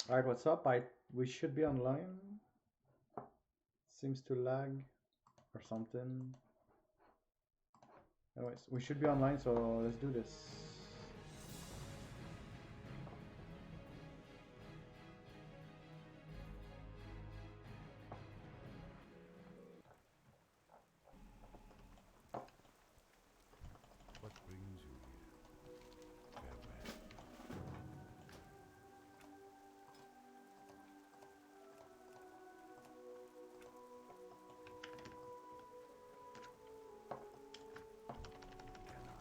Alright, what's up? We should be online. Seems to lag or something. Anyways, we should be online, so let's do this. What brings you here? Farewell.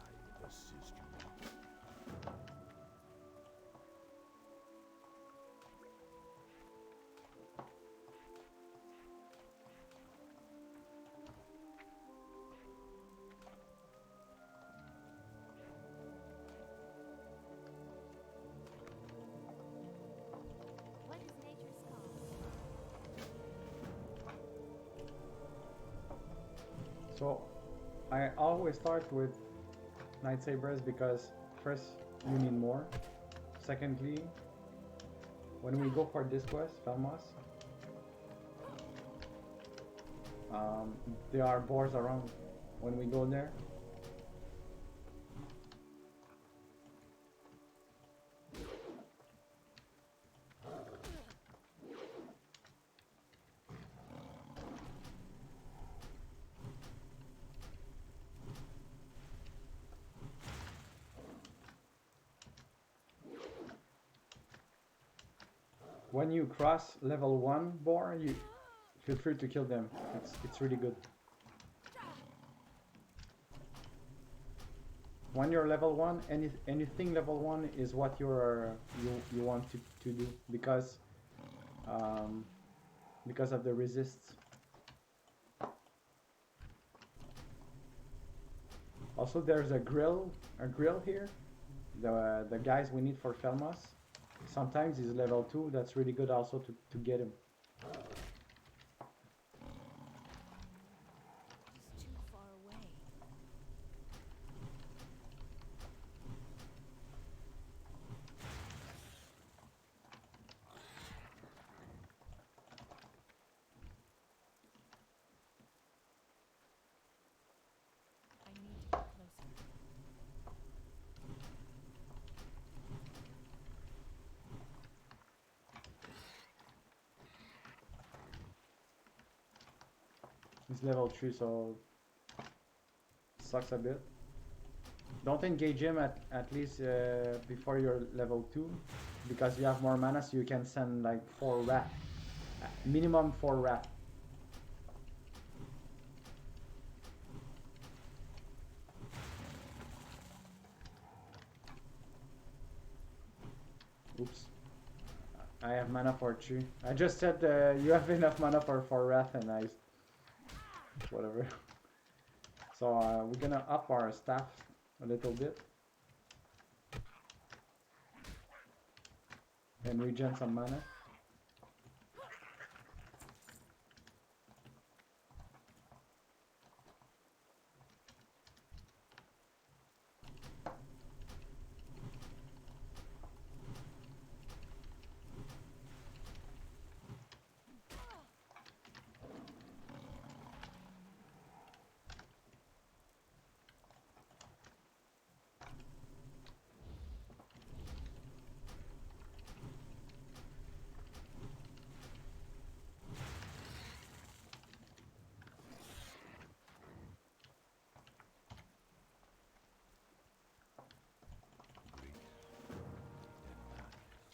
Can I assist you? What is nature's call? So, I always start with lightsabers because first, you need more. Secondly, when we go for this quest, Felmos, there are boars around. When we go there, when you cross level 1 boar, you feel free to kill them. It's really good. When you're level 1, anything level 1 is what you want to do um, because of the resists. Also, there's a grill here. The guys we need for Felmos. Sometimes he's level 2. That's really good also to get him. He's too far away. I need to get closer. He's level 3, so sucks a bit. Don't engage him at least before you're level 2, because you have more mana, so you can send like 4 rat. Minimum 4 rat. Oops. I have mana for 3. I just said you have enough mana for 4 wrath, and I... whatever. So we're gonna up our staff a little bit. And regen some mana.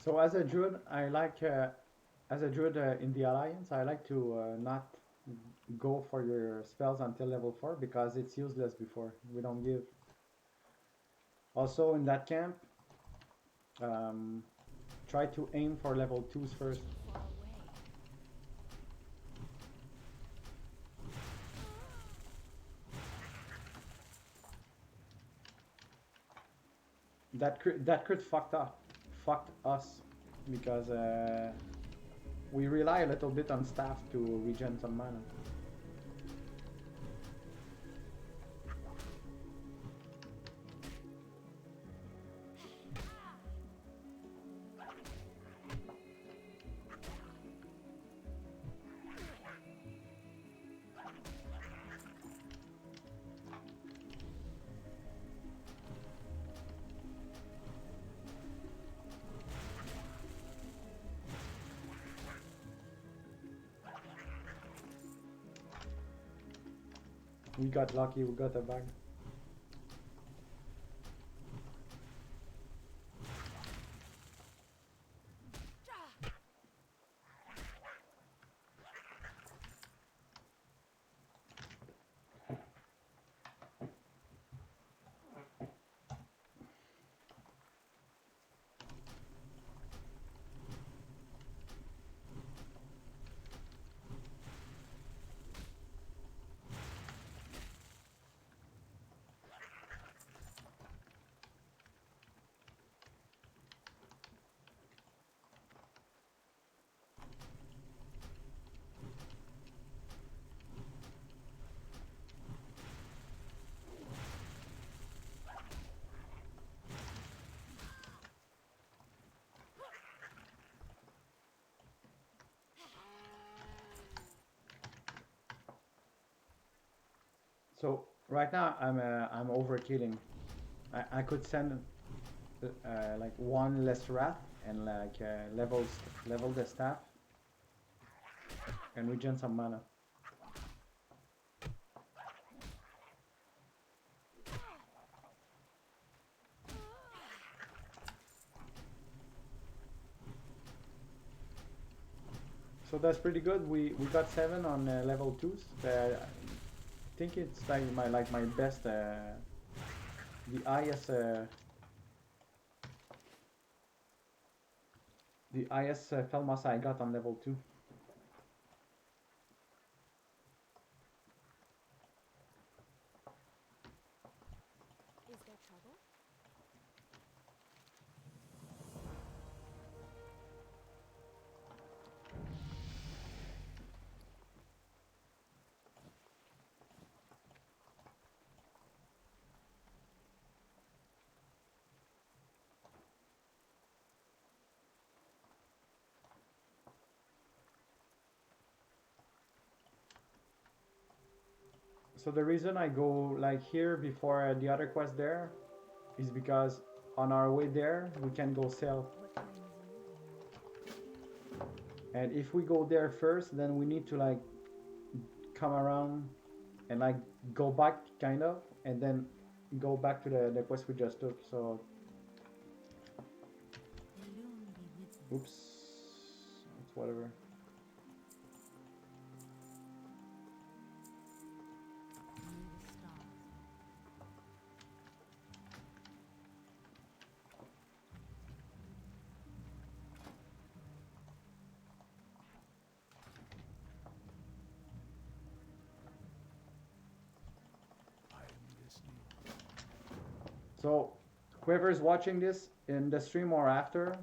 So as a druid, I like as a druid in the alliance, I like to not go for your spells until level 4 because it's useless before. We don't give. Also in that camp, um, try to aim for level 2s first. Too far away. That crit fucked us because we rely a little bit on staff to regen some mana. We got lucky, we got a bag. So right now I'm overkilling. I could send like one less wrath and like level the staff and regen some mana. So that's pretty good. We got 7 on level 2s. I think it's like my best the highest Felmasa I got on level 2. Is there trouble? So the reason I go like here before the other quest there is because on our way there we can go south. What brings you here? And if we go there first, then we need to like come around and like go back kind of, and then go back to the quest we just took. So Illume be with you. oops, it's whatever. May the stars. I am listening. So whoever's watching this in the stream or after,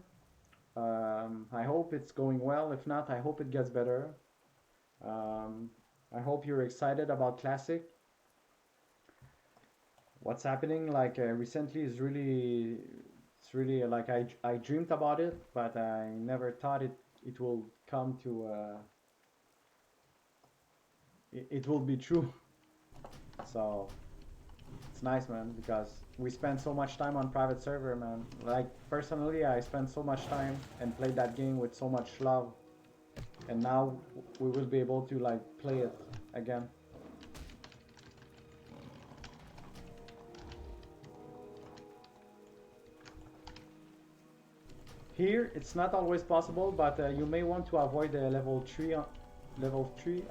I hope it's going well. If not, I hope it gets better. I hope you're excited about Classic. What's happening like recently is really, it's really like I dreamed about it, but I never thought it will come to it will be true. So it's nice, man, because we spend so much time on private server, man. Like personally, I spent so much time and played that game with so much love, and now we will be able to like play it again. Here, it's not always possible, but you may want to avoid the level 3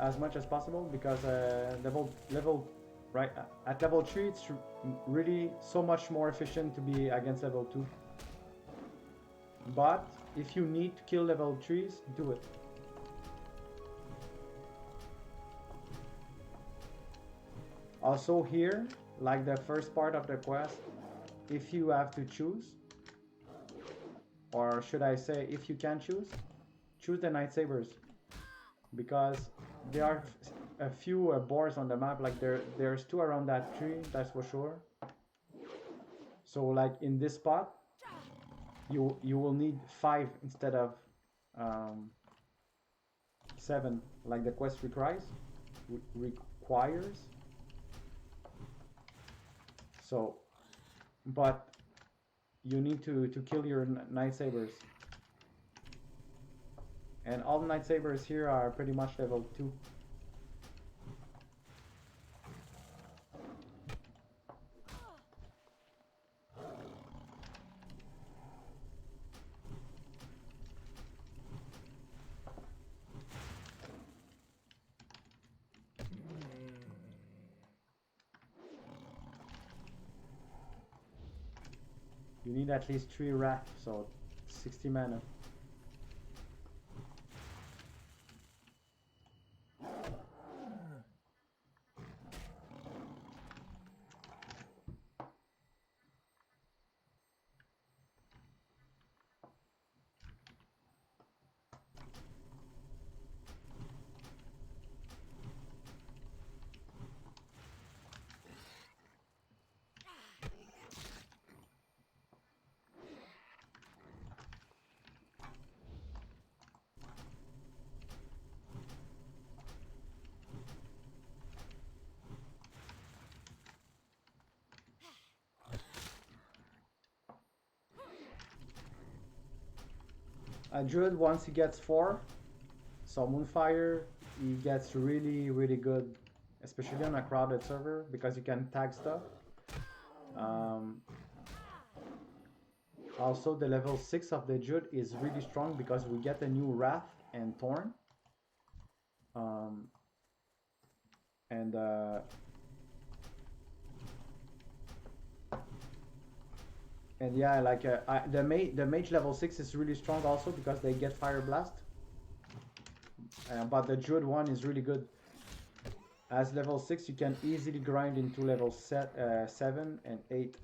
as much as possible, because level right at level 3 it's really so much more efficient to be against level 2. But if you need to kill level 3s, do it. Also here, like the first part of the quest, if you have to choose, or should I say if you can choose the Night Sabers, because there are a few boars on the map. Like there's 2 around that tree, that's for sure. So like in this spot, you will need 5 instead of 7, like the quest requires. So, but you need to kill your Night Sabers. And all the Night Sabers here are pretty much level 2. You need at least 3 wrath, so 60 mana. A Druid, once he gets 4, so Moonfire, he gets really good, especially on a crowded server, because you can tag stuff. Also, the level 6 of the Druid is really strong because we get a new Wrath and Thorn. And yeah, like the mage level 6 is really strong also because they get Fire Blast. But the Druid one is really good. As level 6, you can easily grind into level 7 and 8.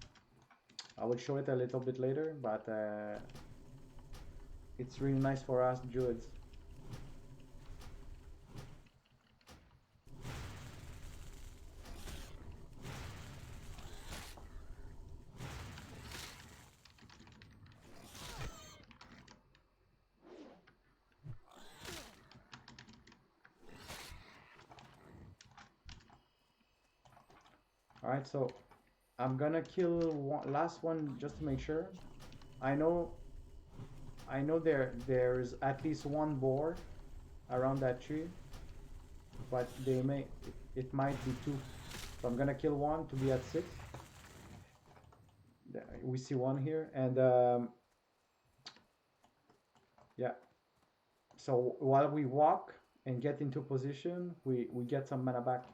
I will show it a little bit later, but it's really nice for us Druids. Alright, so I'm gonna kill last one just to make sure. I know there's at least one boar around that tree, but it might be 2. So I'm gonna kill one to be at 6. We see one here, and yeah. So while we walk and get into position, we get some mana back.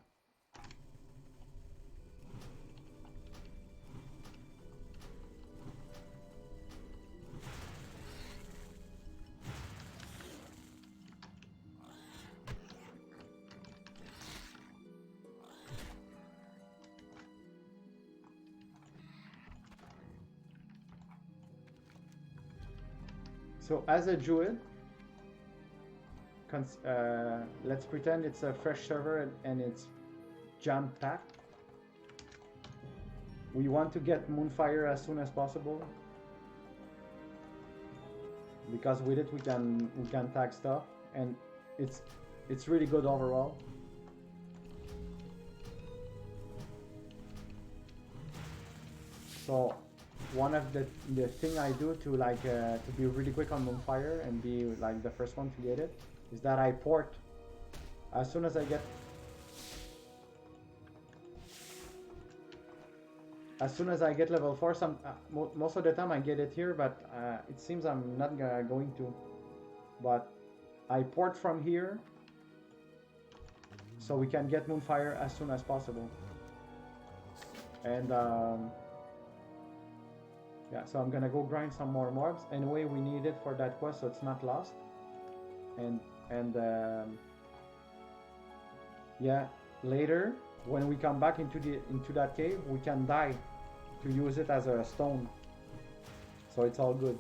So as a Druid, let's pretend it's a fresh server and it's jam-packed. We want to get Moonfire as soon as possible, because with it we can tag stuff, and it's really good overall. So one of the thing I do to to be really quick on Moonfire and be like the first one to get it is that I port as soon as I get level 4. Most of the time I get it here, but it seems I'm not going to. But I port from here so we can get Moonfire as soon as possible. And yeah, so I'm gonna go grind some more mobs. Anyway, we need it for that quest, so it's not lost. And yeah, later when we come back into that cave, we can die to use it as a stone. So it's all good.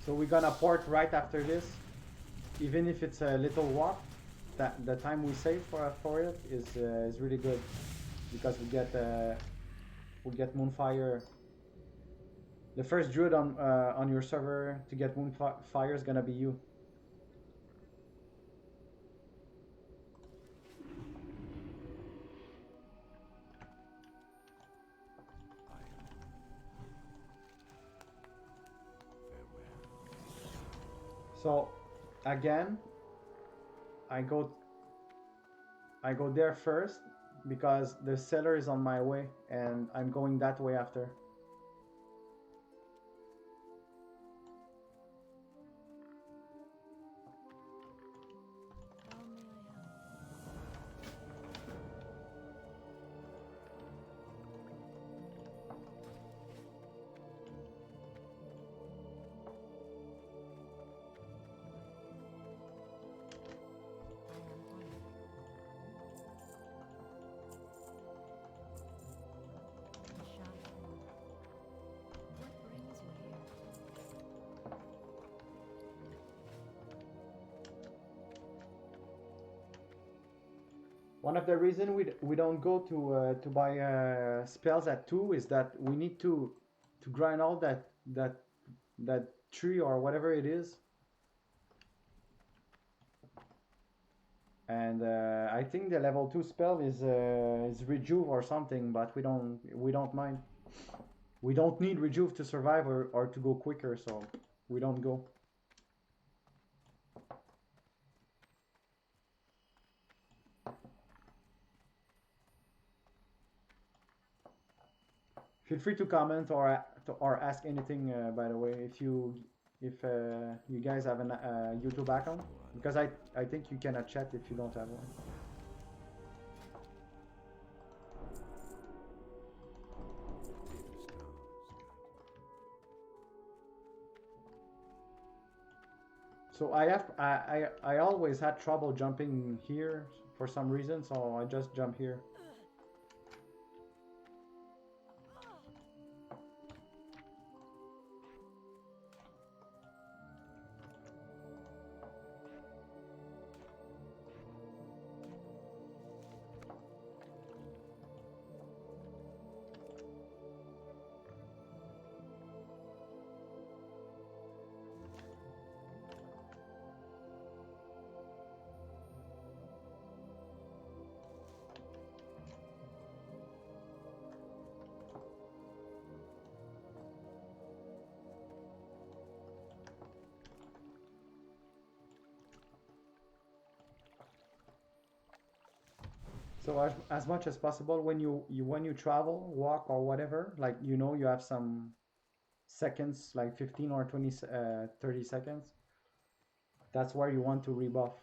So we're gonna port right after this, even if it's a little walk. That the time we save for it is really good, because we get will get Moonfire. The first druid on your server to get Moonfire is gonna be you. So again, I go there first because the cellar is on my way and I'm going that way after. How may I help? I am honored. The shaft. What brings you here? One of the reasons we don't go to buy spells at 2 is that we need to grind all that tree or whatever it is. And I think the level 2 spell is rejuve or something, but we don't mind. We don't need rejuve to survive or to go quicker, so we don't go. Feel free to comment or ask anything. By the way, if you guys have a YouTube account, because I think you cannot chat if you don't have one. So I always had trouble jumping here for some reason, so I just jump here. So as much as possible, when you travel, walk or whatever, like you have some seconds, like 15 or 20, 30 seconds. That's where you want to rebuff.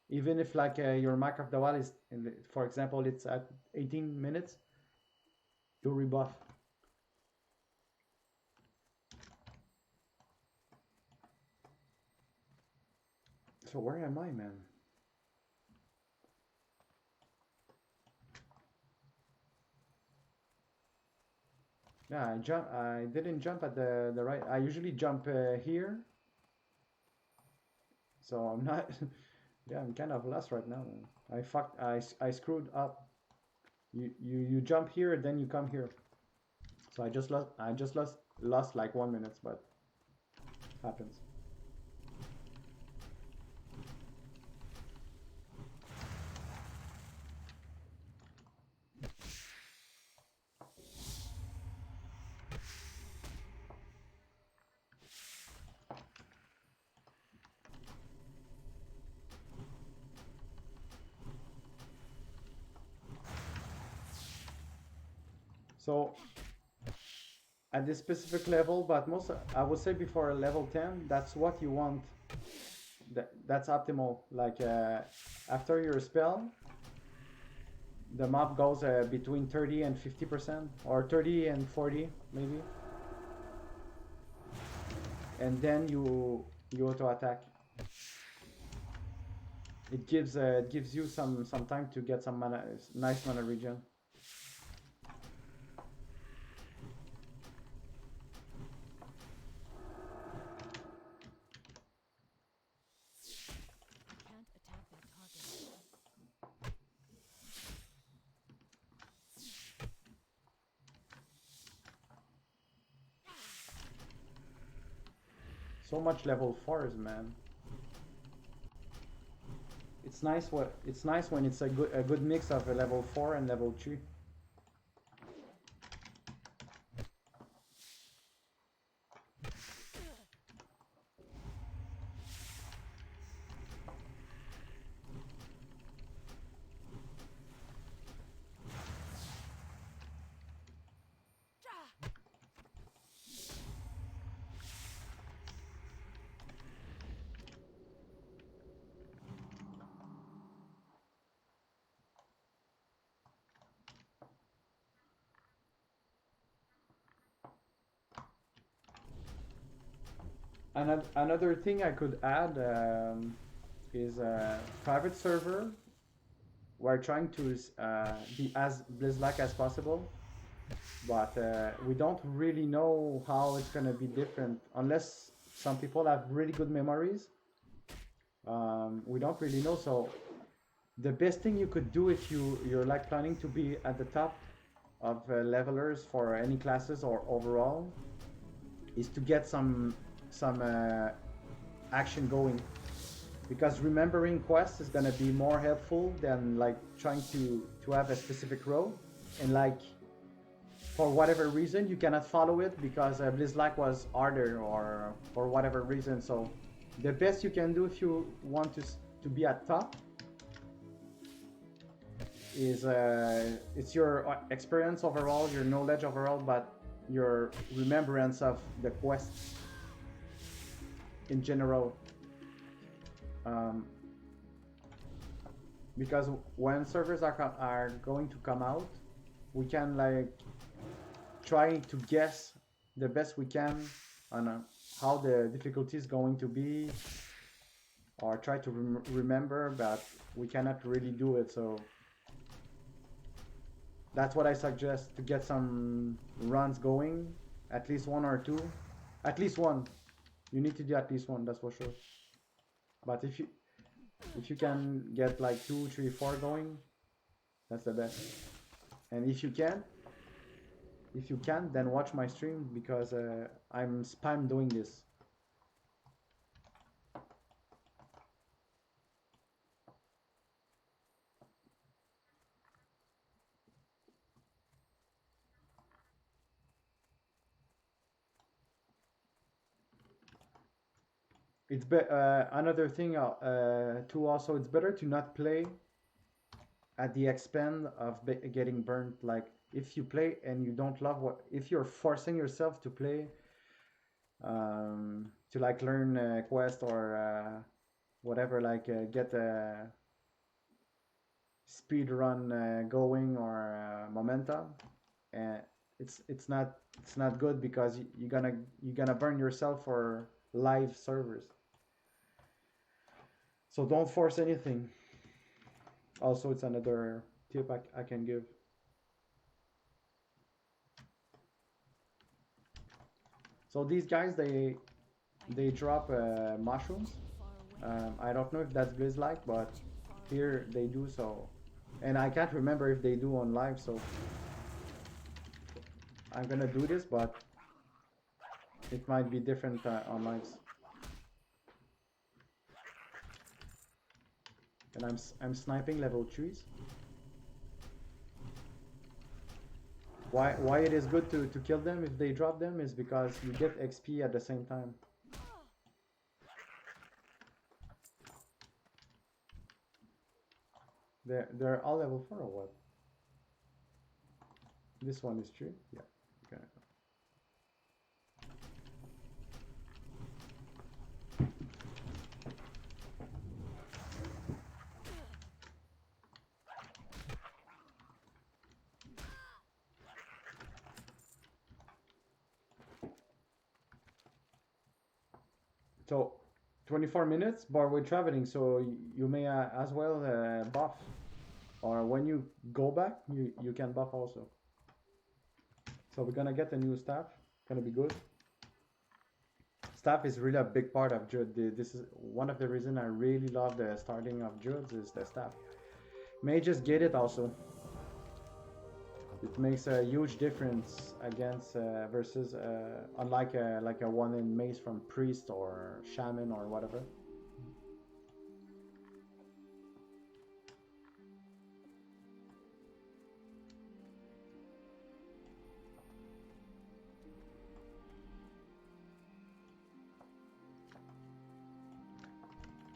Even if like your Mark of the Wild is, for example, it's at 18 minutes, you rebuff. So where am I, man? Yeah, I didn't jump at the right. I usually jump here. So I'm not. Yeah, I'm kind of lost right now. I screwed up. You jump here, then you come here. So I just lost like 1 minute, but happens. So at this specific level, but most I would say before level 10, that's what you want. That's optimal. Like after your spell, the mob goes between 30 and 50%, or 30 and 40 maybe, and then you auto attack. It gives you some time to get some mana, nice mana regen. Can't attack that target. So much level 4s, man. It's nice when it's a good mix of a level 4 and level 3. Another thing I could add is a private server. We're trying to be as Blizz-like as possible, but we don't really know how it's gonna be different unless some people have really good memories. We don't really know. So the best thing you could do if you're like planning to be at the top of levelers for any classes or overall is to get some action going, because remembering quests is gonna be more helpful than like trying to have a specific row, and like for whatever reason you cannot follow it because Blizz-like was harder or for whatever reason. So the best you can do if you want to be at top is it's your experience overall, your knowledge overall, but your remembrance of the quests in general. Because when servers are going to come out, we can like try to guess the best we can on how the difficulty is going to be, or try to remember, but we cannot really do it. So that's what I suggest, to get some runs going, at least one or two, at least one. You need to do at least one, that's for sure. But if you can get like 2, 3, 4 going, that's the best. And if you can, then watch my stream, because I'm spam doing this. It's another thing too. Also, it's better to not play at the expense of getting burnt. Like if you play and you don't love if you're forcing yourself to play to like learn a quest or whatever, like get a speed run going or momentum, and it's not good, because you're gonna burn yourself for live servers. So don't force anything. Also, it's another tip I can give. So these guys, they drop mushrooms. I don't know if that's Blizz-like, but here they do so. And I can't remember if they do on live, so I'm gonna do this, but it might be different on lives. And I'm sniping level 3s. Why it is good to kill them if they drop them is because you get XP at the same time. They're all level 4 or what? This one is 3? Yeah. Okay. So 24 minutes, but we're traveling, so you may as well buff, or when you go back, you can buff also. So we're gonna get a new staff, gonna be good. Staff is really a big part of Druid. This is one of the reasons I really love the starting of Druids, is the staff. Mages get it also. It makes a huge difference against versus unlike like a one in mace from priest or shaman or whatever.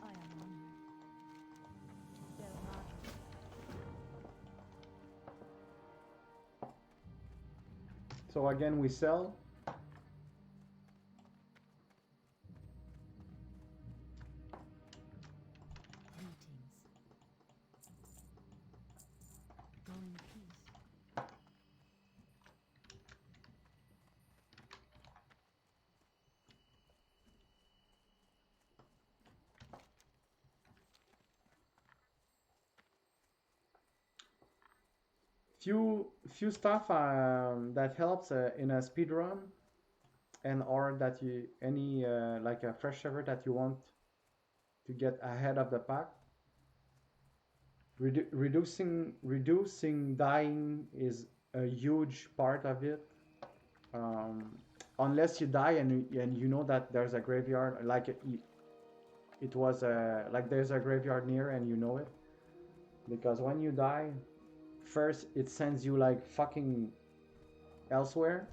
I am honored to bear armor. So again, we sell. Greetings. Go in peace. Few stuff that helps in a speed run, and or that you any like a fresh server that you want to get ahead of the pack. Reducing dying is a huge part of it. Unless you die and you know that there's a graveyard, like it was like there's a graveyard near and you know it, because when you die, first it sends you like fucking elsewhere,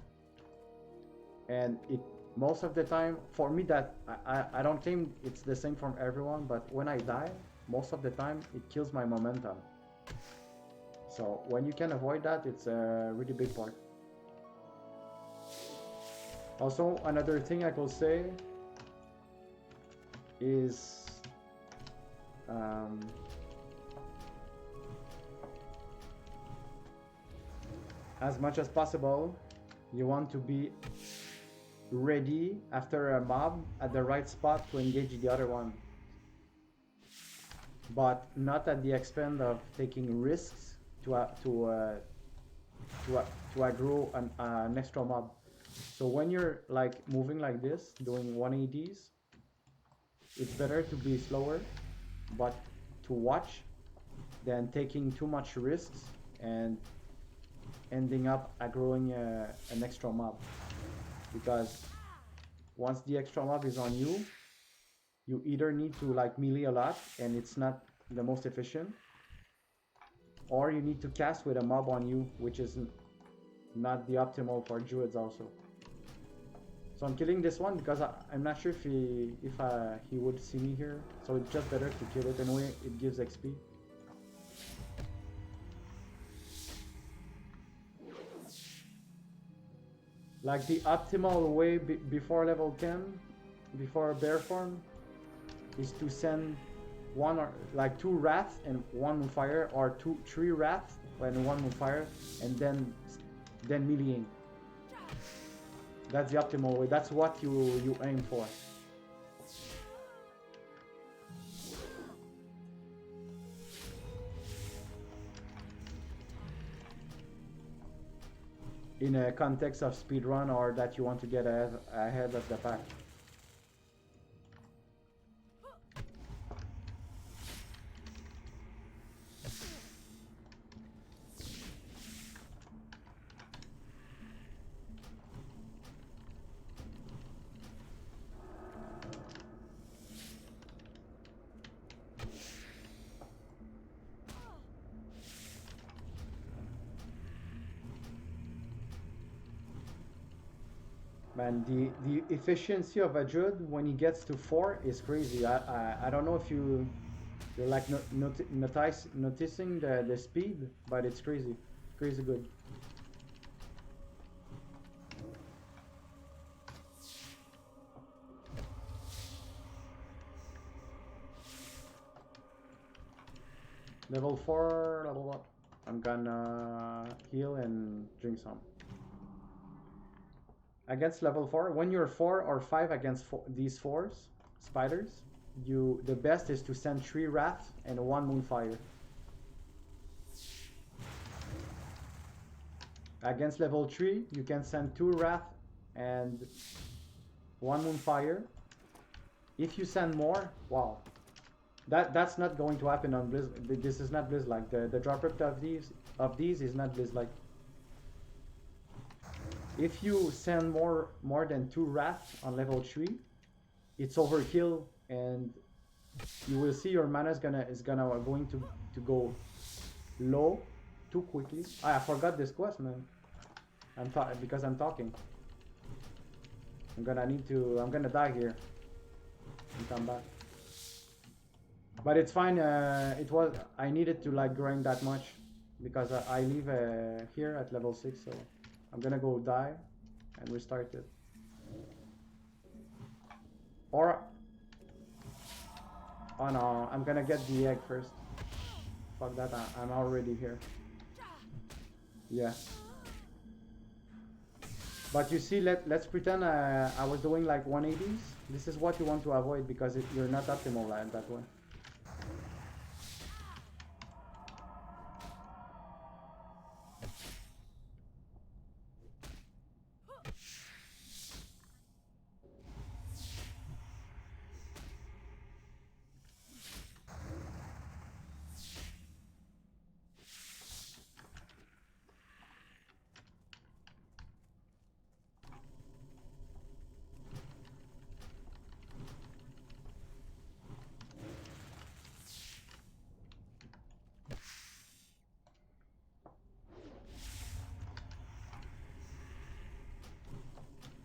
and it most of the time for me that I don't think it's the same for everyone, but when I die, most of the time it kills my momentum. So when you can avoid that, it's a really big part. Also, another thing I could say is as much as possible, you want to be ready after a mob at the right spot to engage the other one, but not at the expense of taking risks to aggro an extra mob. So when you're like moving like this, doing 180s, it's better to be slower, but to watch than taking too much risks and ending up aggroing an extra mob. Because once the extra mob is on you, you either need to like melee a lot and it's not the most efficient, or you need to cast with a mob on you, which is not the optimal for druids also. So I'm killing this one because I'm not sure if he would see me here, so it's just better to kill it anyway. It gives XP. Like the optimal way before level 10, before bear form, is to send one or like 2 wrath and 1 moonfire, or 3 wrath and 1 moonfire, and then meleeing. That's the optimal way. That's what you aim for. In a context of speedrun, or that you want to get ahead of the pack. Man, the efficiency of a druid when he gets to 4 is crazy. I don't know if you're like noticing the speed, but it's crazy good. Level 4, level up. I'm gonna heal and drink some. Against level 4, when you're 4 or 5 against these 4s, spiders, the best is to send 3 wrath and 1 moonfire. Against level 3, you can send 2 wrath and 1 moonfire. If you send more, wow. That's not going to happen on Blizz. This is not Blizz like. The drop rate of these is not Blizz like. if you send more than 2 wrath on level 3, it's overkill, and you will see your mana is going to go low too quickly. I forgot this quest, man. Because I'm talking. I'm gonna die here and come back. But it's fine. I needed to like grind that much because I leave here at level 6, so I'm gonna go die and restart it. Or oh no, I'm gonna get the egg first. Fuck that, I'm already here. Yeah. But you see, let's pretend I was doing like 180s. This is what you want to avoid because you're not optimal that way.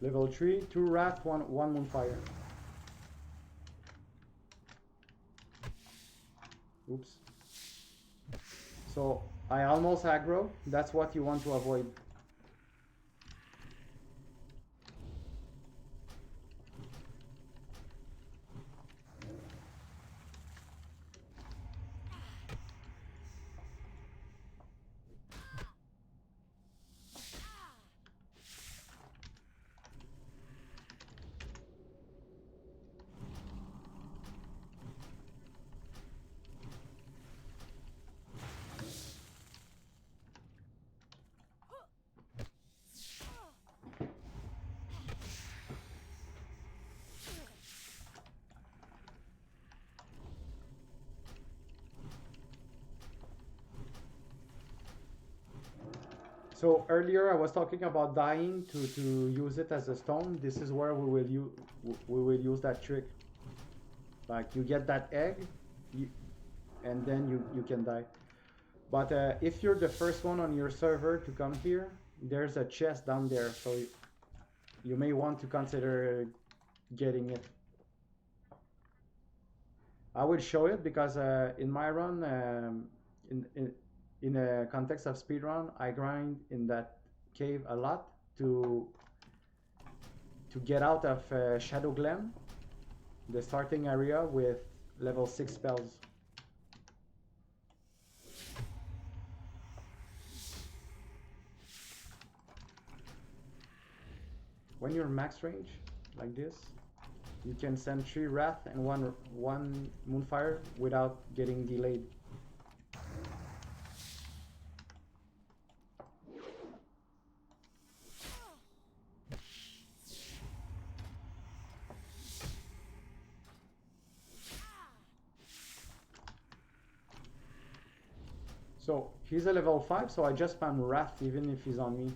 Level 3, 2 Wrath, 1 Moonfire. Oops. So, I almost aggro. That's what you want to avoid. So earlier I was talking about dying to use it as a stone. This is where we will use that trick. Like you get that egg, and then you can die. But if you're the first one on your server to come here, there's a chest down there, so you may want to consider getting it. I will show it because in my run, in a context of speedrun, I grind in that cave a lot to get out of Shadow Glen, the starting area, with level 6 spells. When you're max range, like this, you can send 3 Wrath and 1 Moonfire without getting delayed. So he's a level 5, so I just spam Wrath even if he's on me.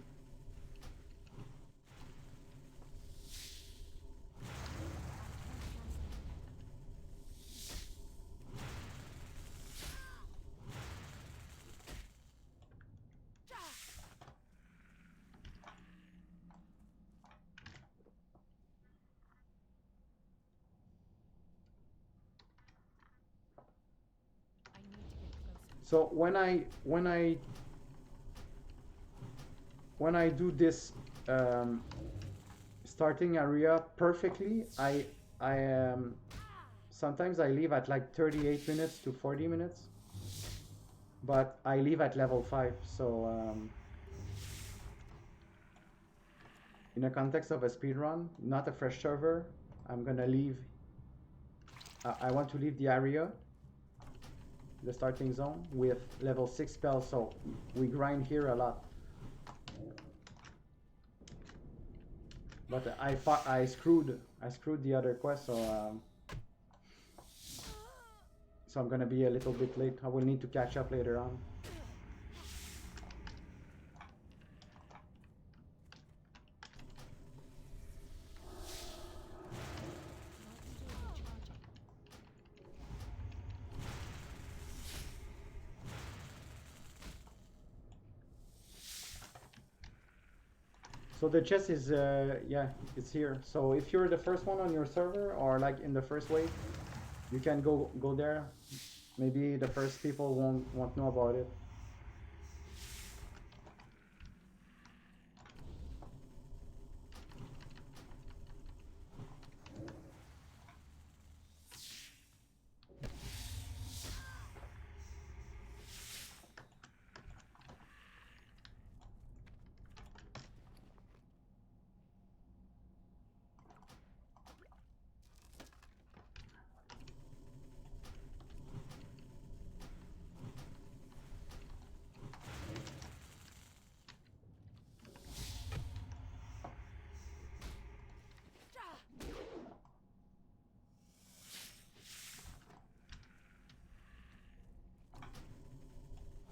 So when I do this starting area perfectly, I sometimes I leave at like 38 minutes to 40 minutes, but I leave at level 5. So in a context of a speedrun, not a fresh server, I'm gonna leave. I want to leave the area, the starting zone, with level 6 spells, so we grind here a lot. But I screwed the other quest, so I'm gonna be a little bit late. I will need to catch up later on. So the chest is yeah, it's here. So if you're the first one on your server or like in the first wave, you can go there. Maybe the first people won't know about it.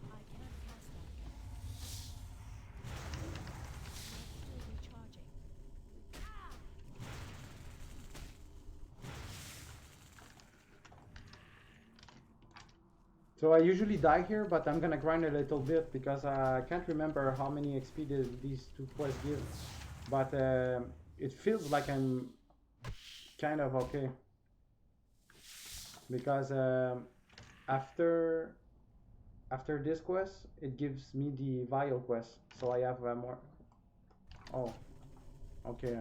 I can't cast that. Still recharging. So I usually die here, but I'm gonna grind a little bit because I can't remember how many XP these two quests give. But it feels like I'm kind of okay. Because after this quest, it gives me the vial quest. So I have more. Oh, okay.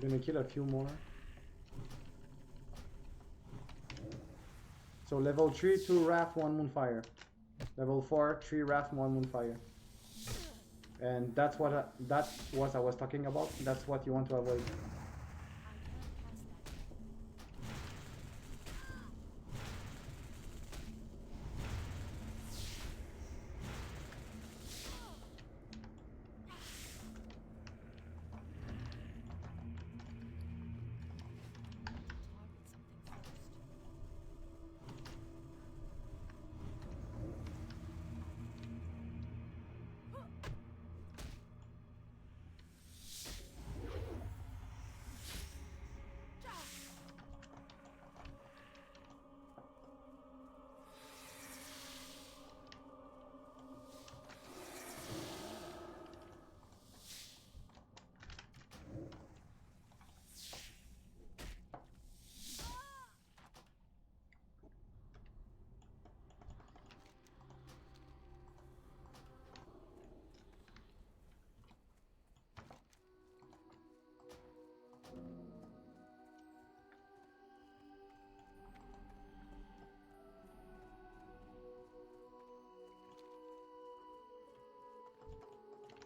Gonna kill a few more. So level 3, 2 Wrath, 1 Moonfire. Level 4, 3 Wrath, 1 Moonfire. And that's what I was talking about. That's what you want to avoid. I can't cast that. Target something first.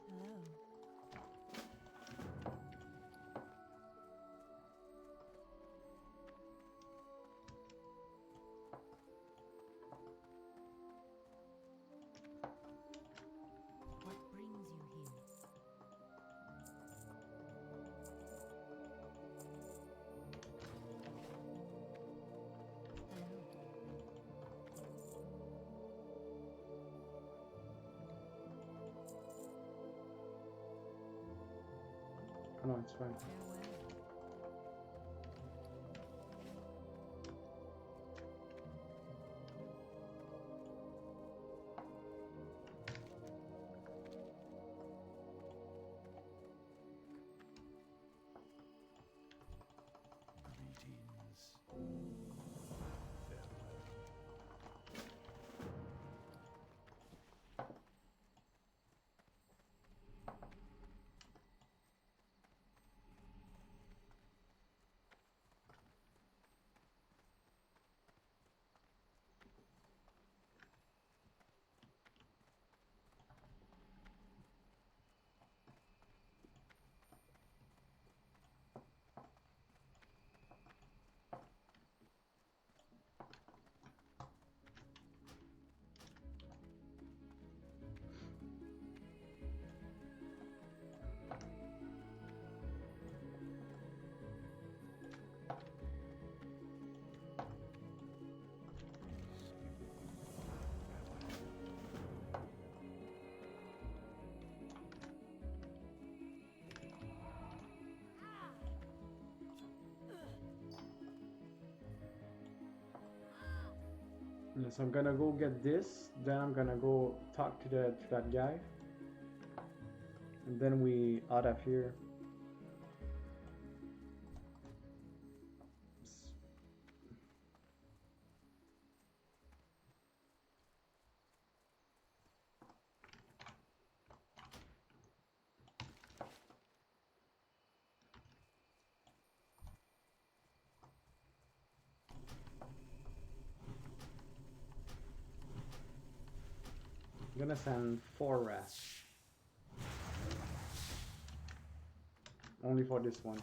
Hello. What brings you here? Oh, no, it's fine. Farewell. Greetings. Farewell. Yes, I'm gonna go get this. Then I'm gonna go talk to that guy, and then we out of here. I'm gonna send 4 rats. Only for this one.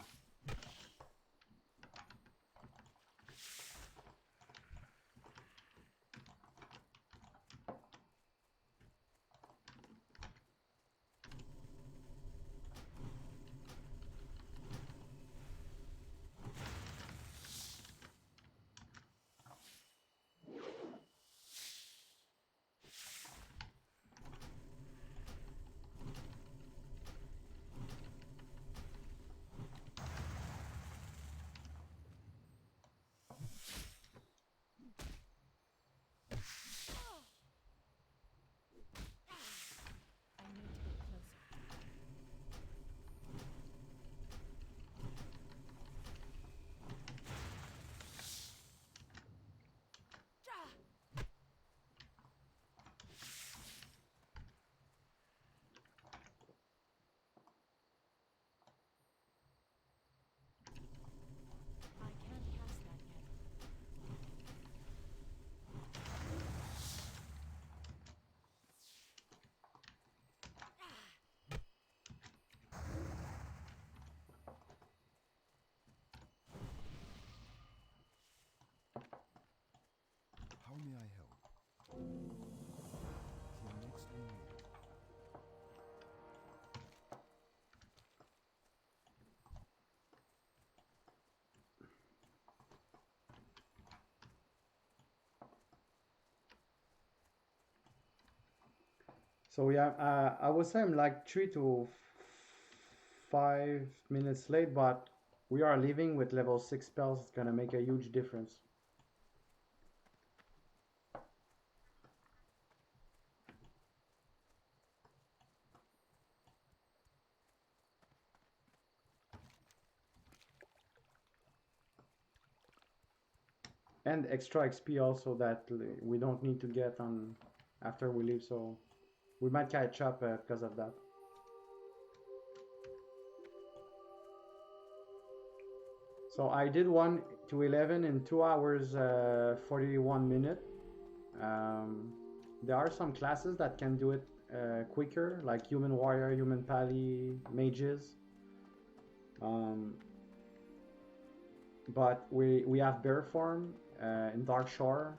I need to get closer. I can't cast that yet. How may I help? Till next we meet. So yeah, I would say I'm like 3 to 5 minutes late, but we are leaving with level 6 spells. It's gonna make a huge difference. And extra XP also that we don't need to get on after we leave, so we might catch up because of that. So I did 1 to 11 in 2 hours 41 minutes. There are some classes that can do it quicker, like Human Warrior, Human Pally, Mages. But we have Bear Form in Dark Shore,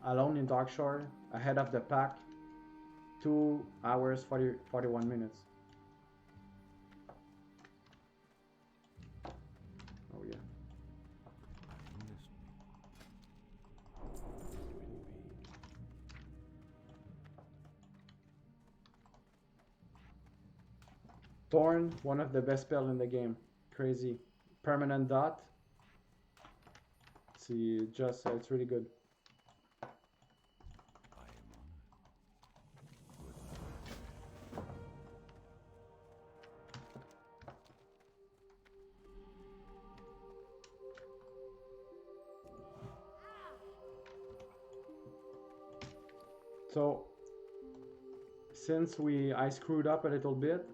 alone in Dark Shore, ahead of the pack, 2 hours 41 minutes. Oh yeah. I'm listening. Human being. Thorn, one of the best spell in the game. Crazy. Permanent dot. See, just it's really good. I am honored. Good luck. So since I screwed up a little bit,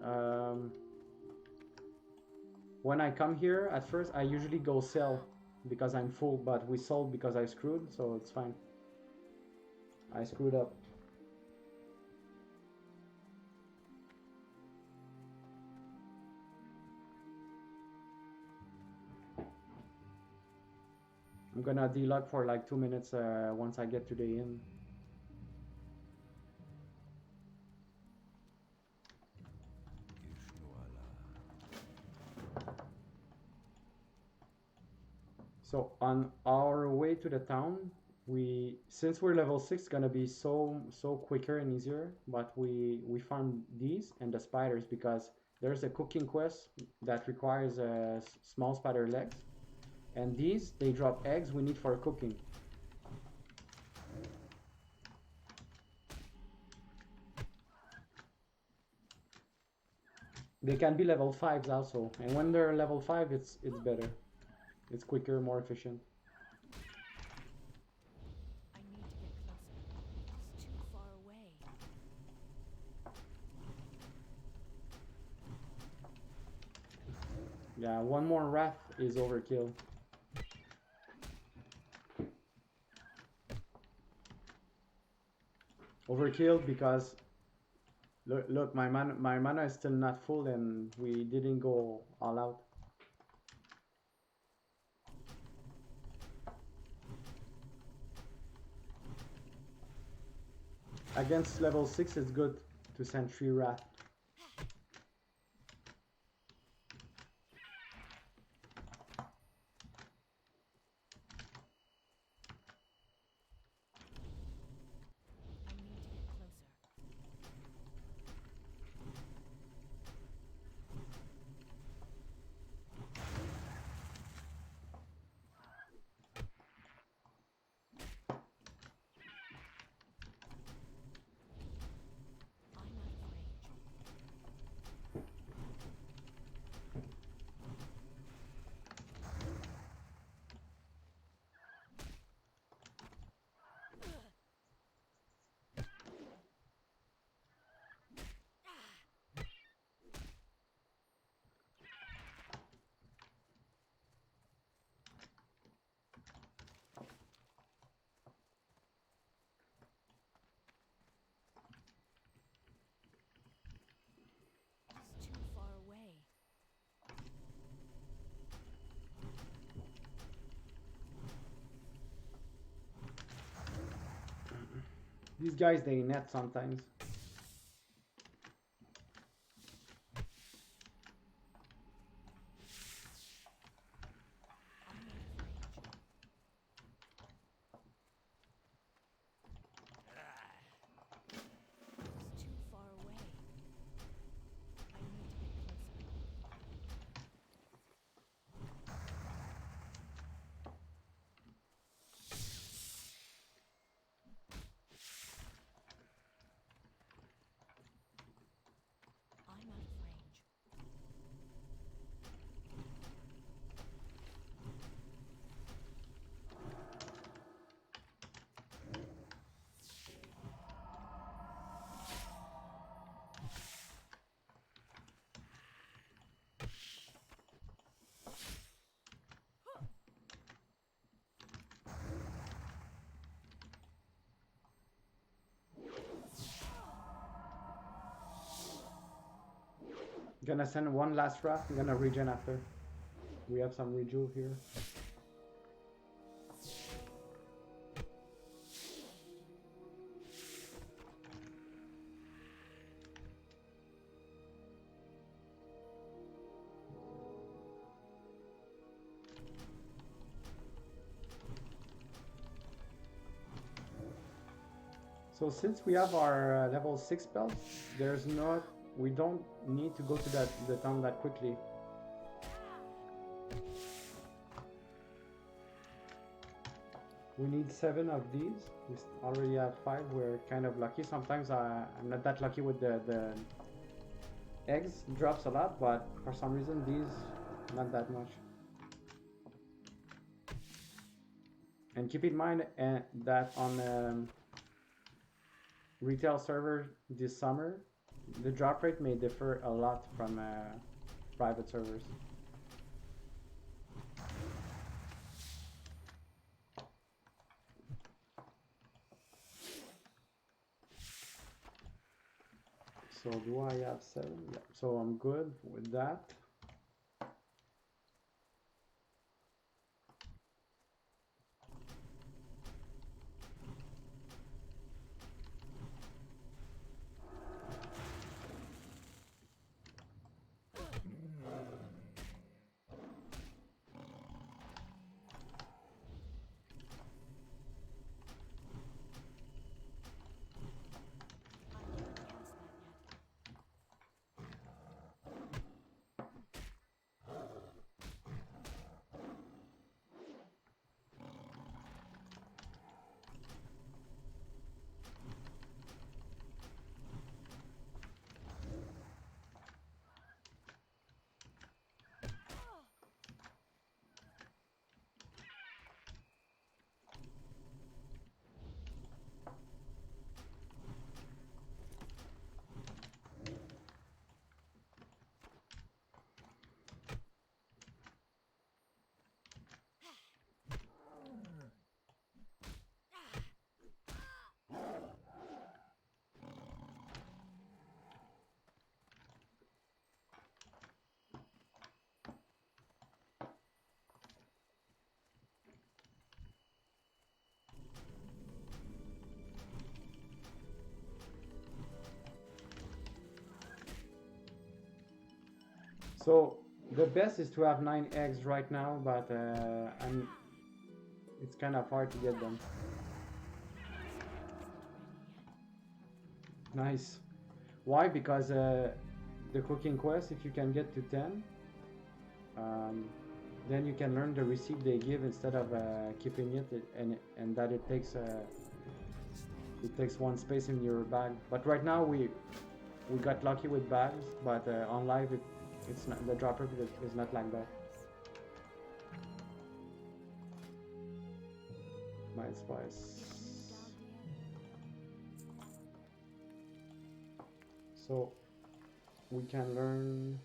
when I come here at first I usually go sell because I'm full, but we sold because I screwed, so it's fine. I screwed up. I'm gonna deluck for like 2 minutes once I get to the inn. Ishnu Allah. So on our way to the town, since we're level 6, gonna be so quicker and easier, but we farm these and the spiders because there's a cooking quest that requires small spider legs, and these they drop eggs we need for cooking. They can be level 5s also, and when they're level 5, it's better. It's quicker, more efficient. I need to get closer. It's too far away. Yeah, one more wrath is overkill. Overkill because look, my mana is still not full and we didn't go all out. Against level 6 it's good to send 3 wrath. I need to get closer. I'm out of range. It's too far away. These guys they net sometimes. I'm out of range. It's too far away. I need to get closer. I'm out of range. Gonna send one last wrath. I'm gonna regen after. We have some rejuve here. So since we have our level 6 belt, we don't need to go to the town that quickly. We need 7 of these. We already have 5. We're kind of lucky. Sometimes I'm not that lucky with the eggs. Drops a lot, but for some reason these not that much. And keep in mind that on retail server this summer, the drop rate may differ a lot from private servers. So do I have 7? Yeah. So I'm good with that. I can't cast that yet. So the best is to have 9 eggs right now, but it's kind of hard to get them. Nice. Why? Because the cooking quest, if you can get to 10, then you can learn the recipe they give instead of keeping it, and that it takes 1 space in your bag. But right now we got lucky with bags, but on live it's not, the dropper is not like that. Mild spice. So we can learn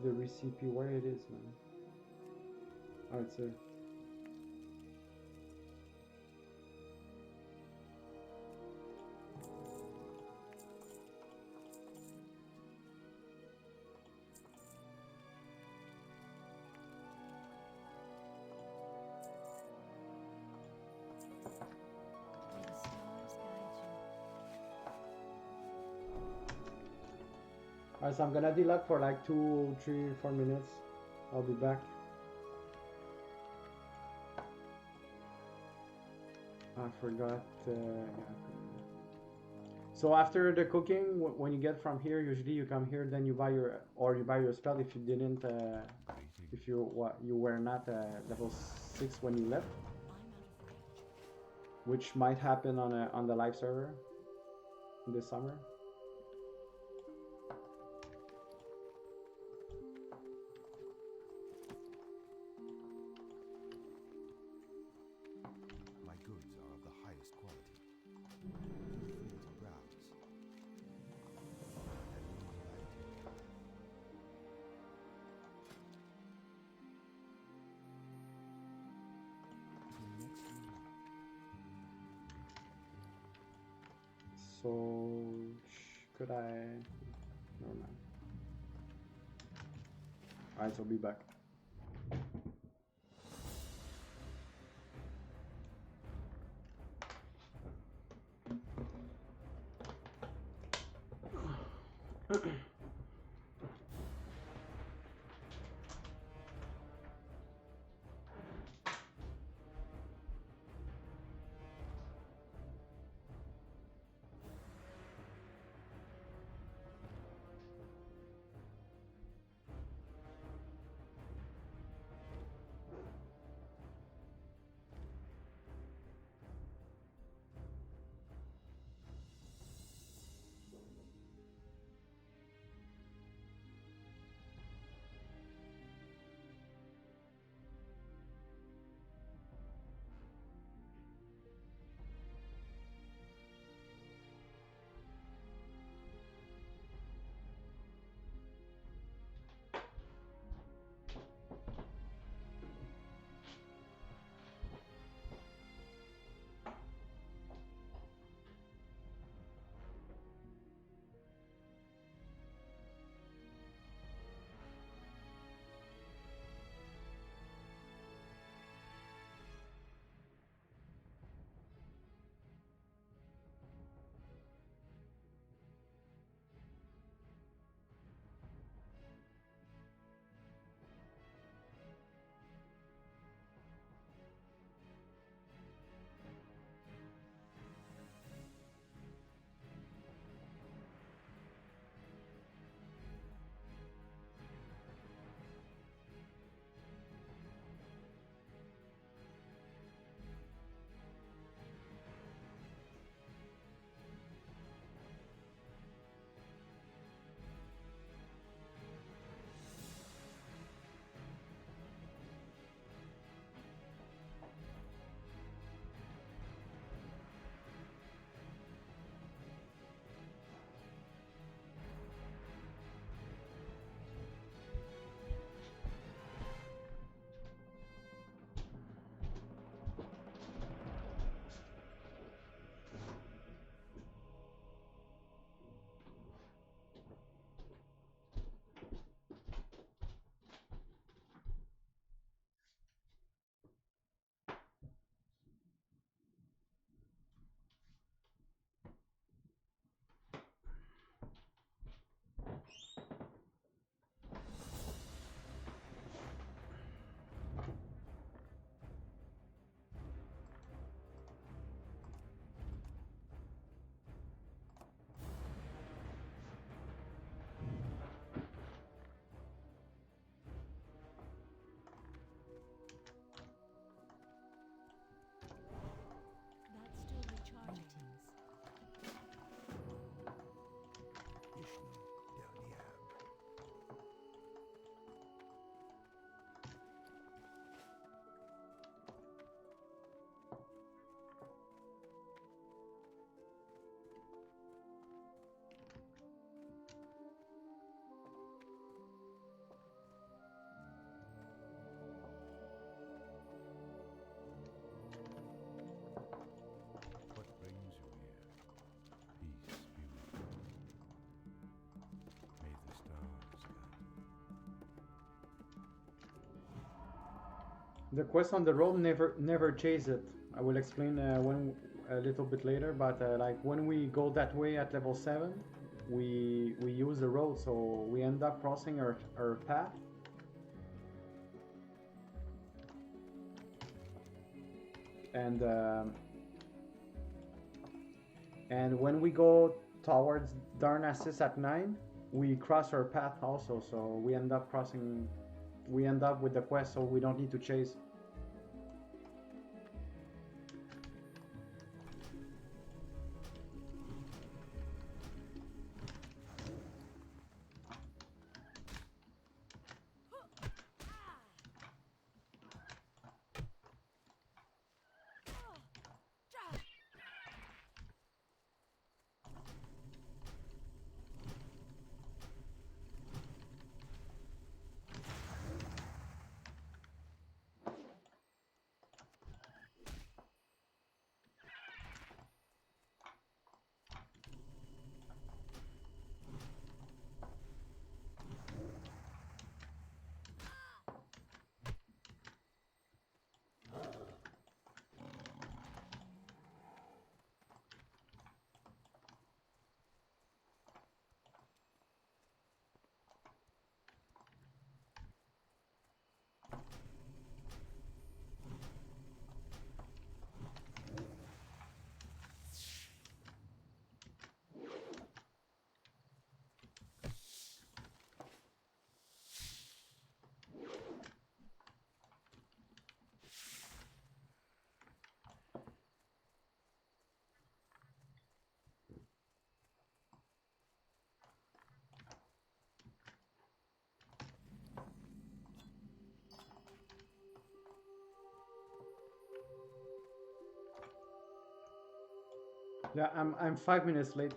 the recipe where it is, man. Oh, it's here. May the stars guide you. Alright, so I'm gonna deluck for like 2, 3, 4 minutes. I'll be back. I forgot. So after the cooking, when you get from here, usually you come here, then you buy your spell if you didn't, if you were not level 6 when you left, I'm out of range. which might happen on the live server this summer. My goods are of the highest quality. Feel free to browse. And whom will I take? To next year. So could I? Never mind. Alright, so I'll be back. The quest on the road never chase it. I will explain when a little bit later, but like when we go that way at level 7, we use the road, so we end up crossing our path. And when we go towards Darnassus at 9, we cross our path also, so we end up crossing. We end up with the quest, so we don't need to chase. Yeah, I'm 5 minutes late,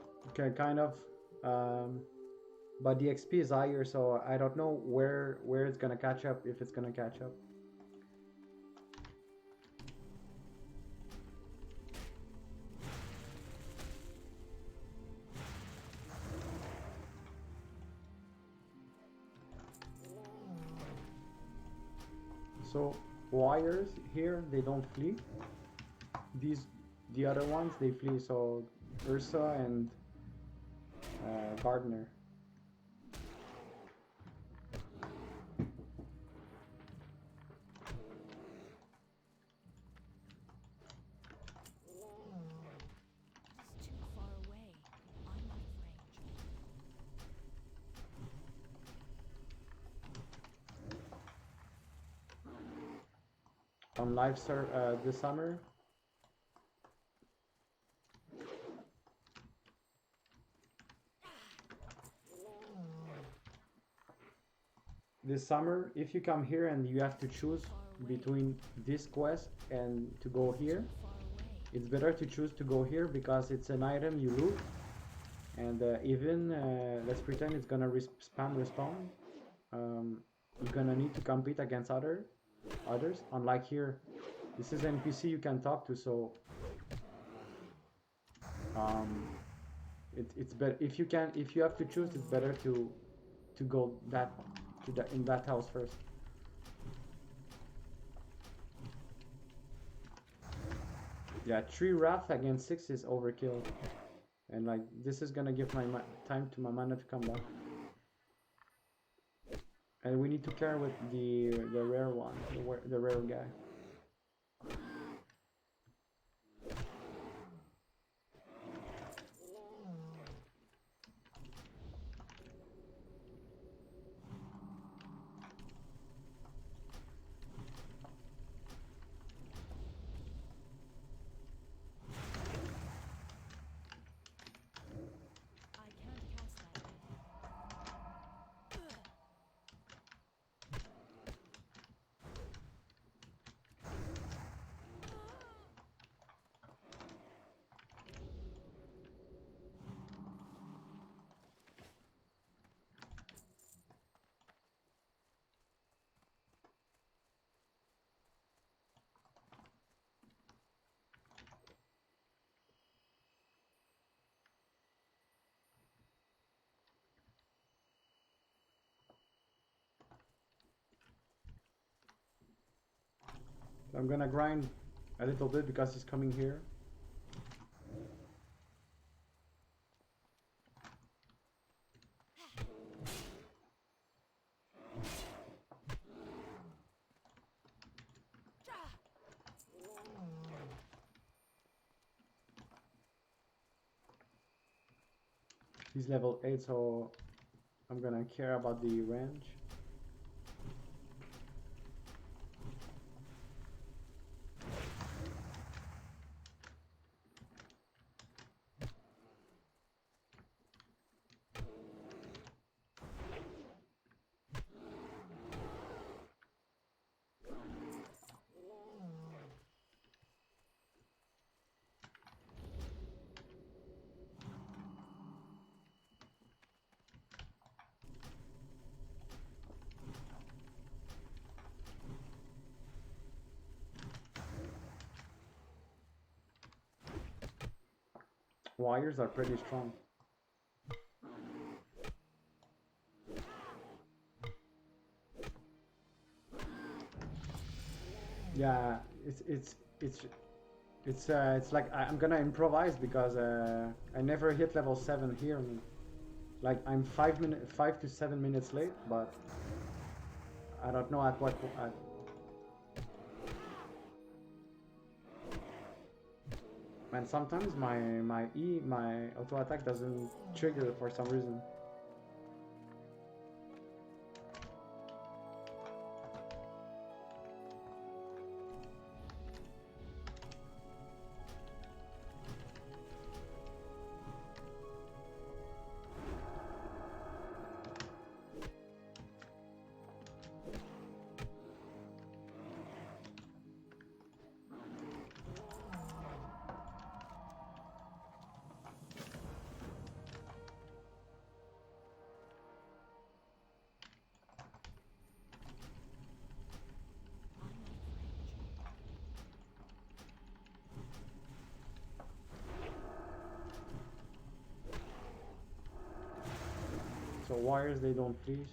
kind of, but the XP is higher, so I don't know where it's gonna catch up, if it's gonna catch up. So wires here, they don't flee. The other ones, they flee. So Ursa and Gardner. It's too far away. I'm out of range. On this summer. This summer, if you come here and you have to choose between this quest and to go here, Far away. it's better to choose to go here because it's an item you loot, and even let's pretend it's gonna spam respawn. You're gonna need to compete against others. Unlike here, this is NPC you can talk to, so it's better if you have to choose. It's better to go in that house first. Yeah, 3 wrath against 6 is overkill, and like this is gonna give my time to my mana to come back. And we need to care with the rare one, the rare guy. I can't cast that yet. I'm gonna grind a little bit because he's coming here. He's level 8, so I'm gonna care about the range. Wires are pretty strong. Yeah, it's like I'm gonna improvise because I never hit level 7 here. Like I'm 5 to 7 minutes late, but I don't know at what and sometimes my auto attack doesn't trigger for some reason. So wires, they don't freeze.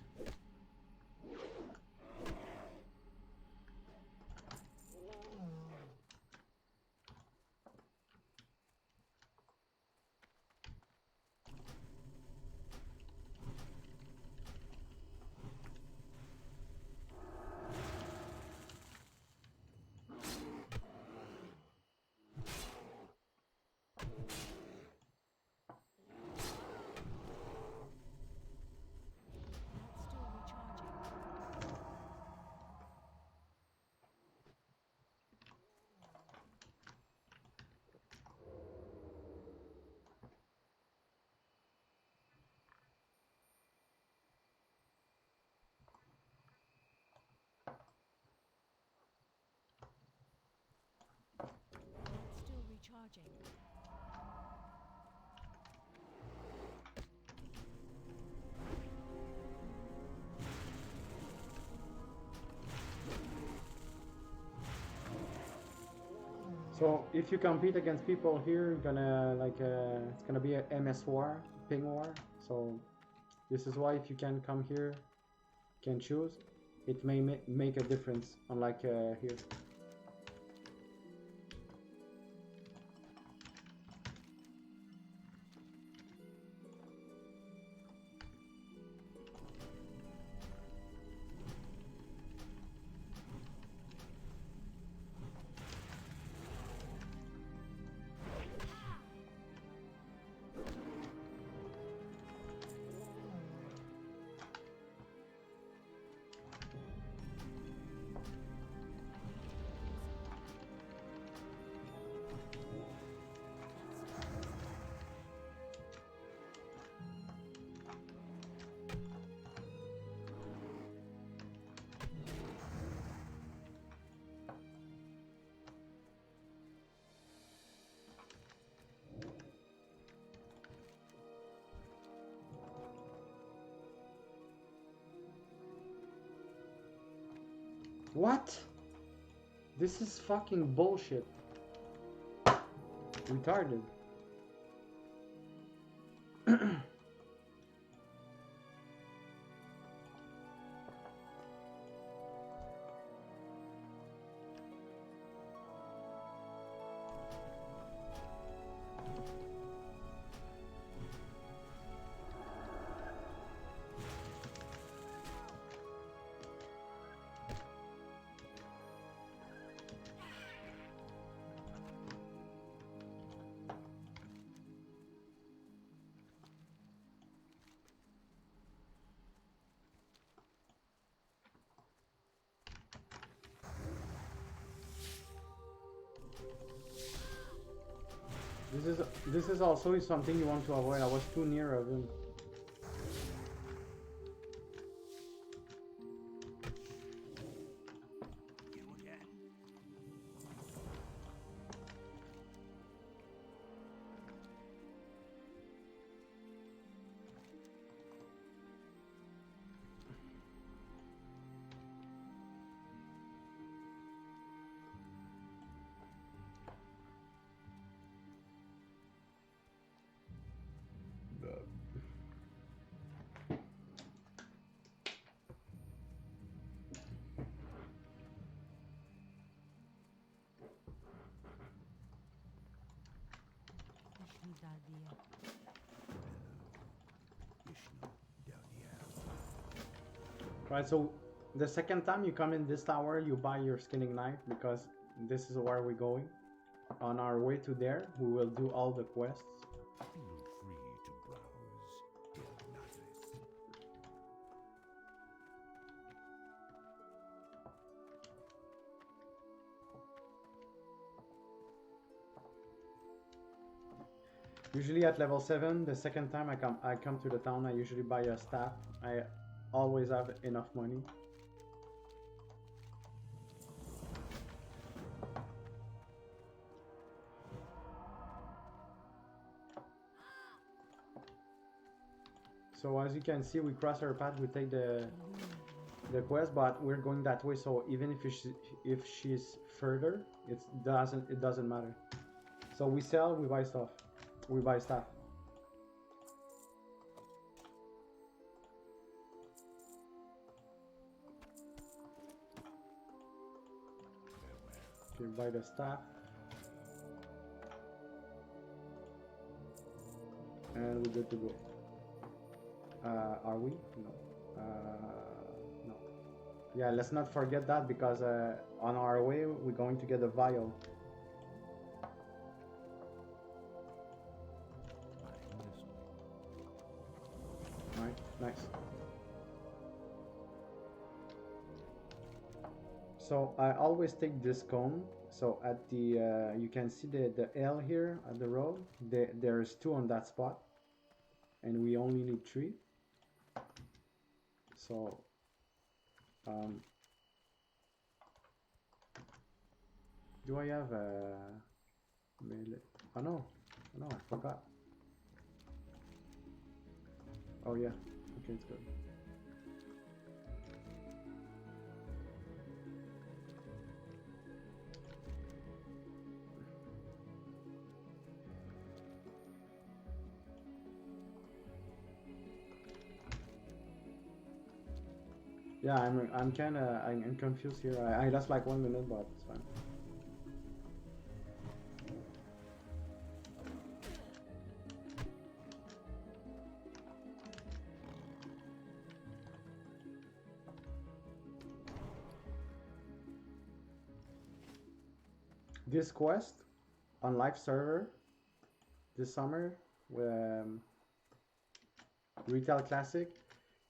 Not still recharging. Not still recharging. So if you compete against people here, you're gonna like it's gonna be a MS war, ping war. So this is why if you can come here, can choose, it may make a difference. Unlike here. What? This is fucking bullshit. Retarded. This is also something you want to avoid. I was too near of him. Vishnu Dadia. Vishnu Daudiya. Right, so the second time you come in this tower, you buy your skinning knife because this is where we're going. On our way to there, we will do all the quests. Feel free to browse, Ignatus. Usually at level 7, the second time I come to the town, I usually buy a staff. I always have enough money. So as you can see, we cross our path, we take the quest, but we're going that way. So even if she's further, it doesn't matter. So we sell, we buy stuff, we buy stuff. Okay, buy the staff, and we're good to go. Are we? No. No. Yeah, let's not forget that because on our way we're going to get a vial. I'm listening. Right, nice. So I always take this cone. So at the you can see the L here at the road. There's 2 on that spot, and we only need 3. So do I have a melee? Oh no, I forgot. Oh yeah, okay, it's good. Yeah, I'm kind of I'm confused here. I lost like 1 minute, but it's fine. This quest on live server this summer, retail classic.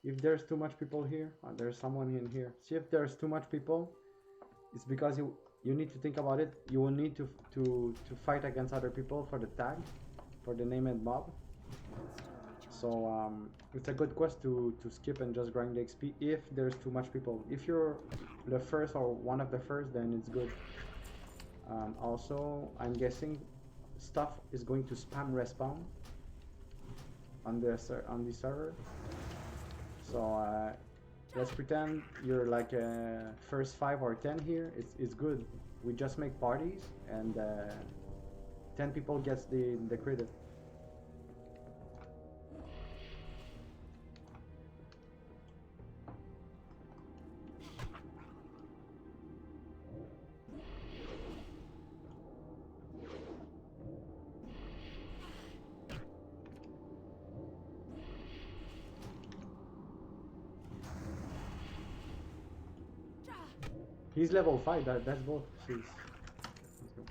If there's too much people here, there's someone in here. See, if there's too much people, it's because you need to think about it. You will need to fight against other people for the tag, for the name and mob. So it's a good quest to skip and just grind the XP if there's too much people. If you're the first or one of the first, then it's good. Also, I'm guessing stuff is going to spam respawn on the server. So let's pretend you're like first 5 or 10 here. It's good. We just make parties and 10 people gets the credit. He's level 5, that's both. Jeez. Let's go.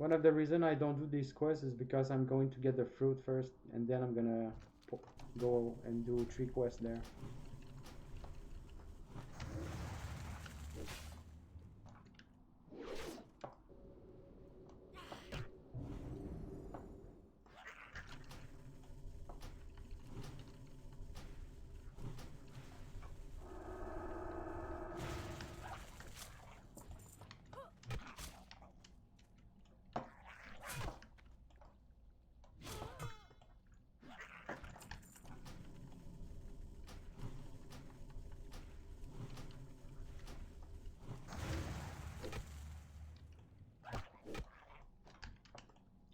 One of the reason I don't do these quests is because I'm going to get the fruit first, and then I'm gonna go and do 3 quests there.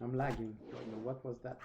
I'm lagging. What was that?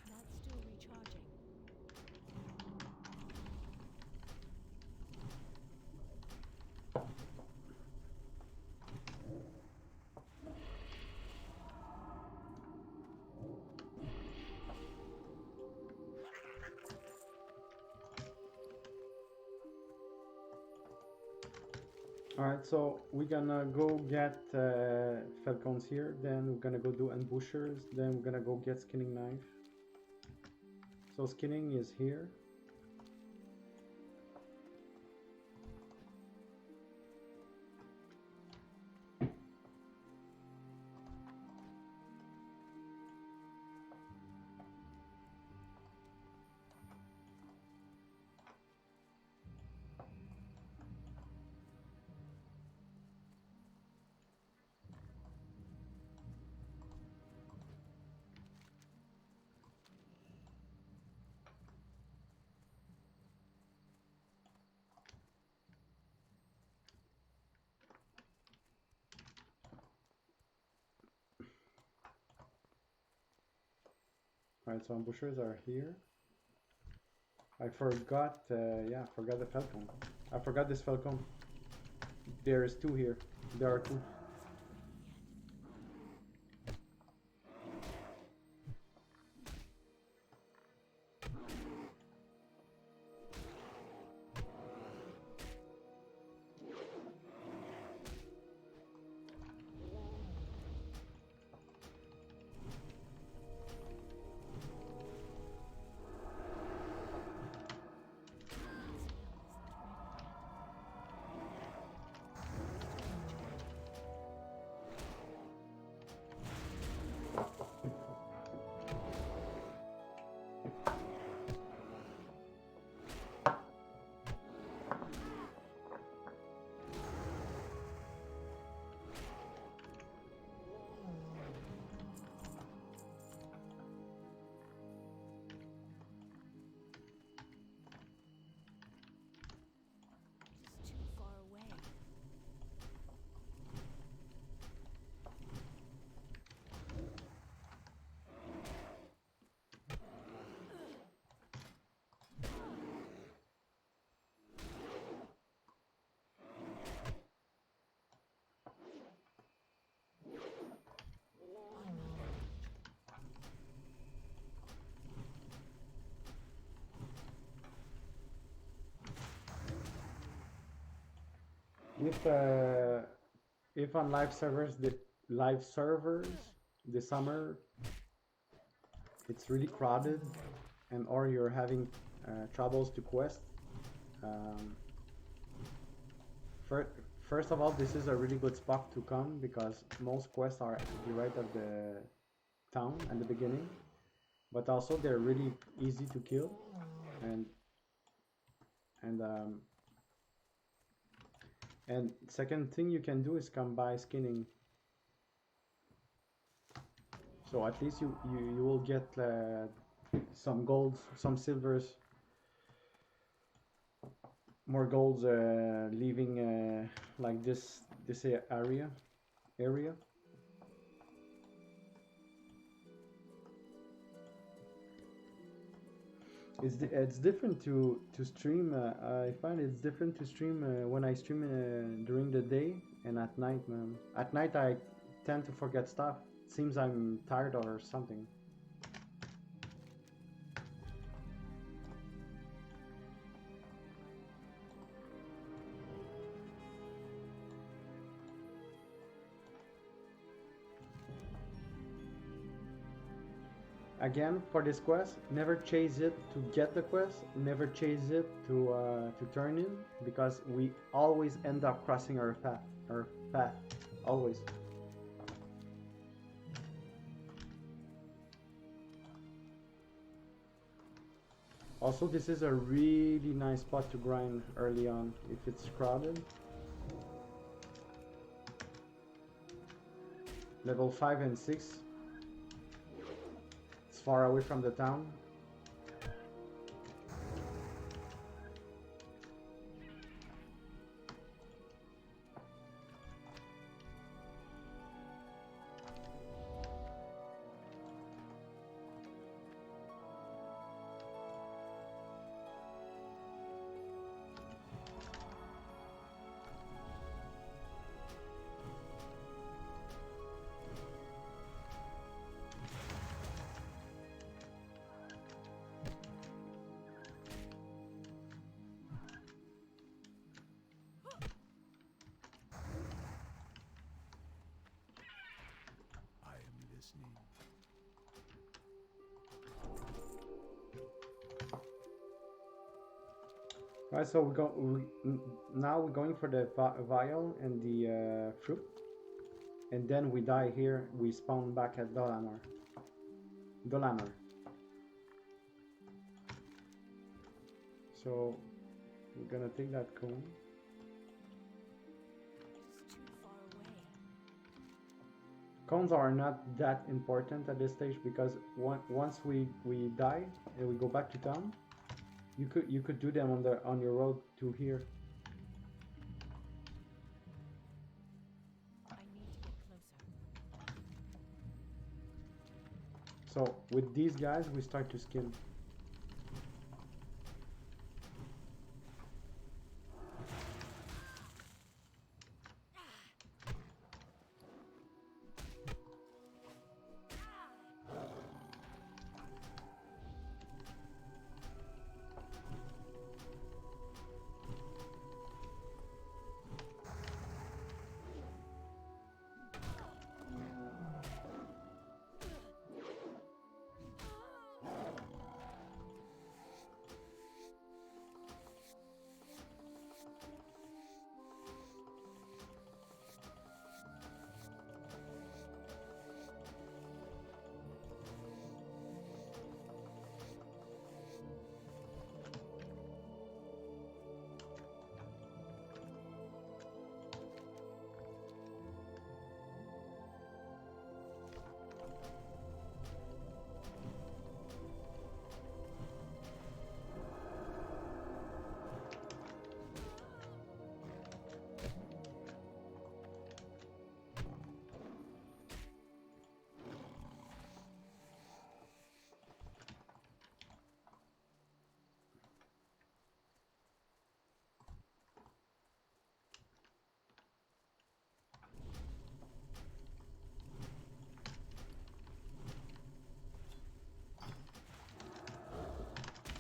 That's still recharging. Alright, so we're gonna go get falcons here, then we're gonna go do ambushers, then we're gonna go get skinning knife. So skinning is here. Alright, so ambushers are here. I forgot, yeah, I forgot the falcon. I forgot this falcon. There is 2 here. There are 2. if on live servers this summer it's really crowded, and or you're having troubles to quest. Um, first, first of all, this is a really good spot to come because most quests are right at the town at the beginning, but also they're really easy to kill, and and um, and second thing you can do is come by skinning. So at least you will get some golds, some silvers, more golds leaving like this area. It's different to stream. I find it's different to stream when I stream during the day and at night, man. At night I tend to forget stuff. It seems I'm tired or something. Again, for this quest, never chase it to get the quest, never chase it to turn in, because we always end up crossing our path, always. Also, this is a really nice spot to grind early on if it's crowded. Level 5 and 6. It's far away from the town. I am listening. Right, so now we're going for the vial and the fruit, and then we die here. We spawn back at Dolanor. So we're gonna take that cone. It's too far away. Cones are not that important at this stage because once we die and we go back to town, you could do them on your road to here. I need to get closer. So with these guys we start to skin.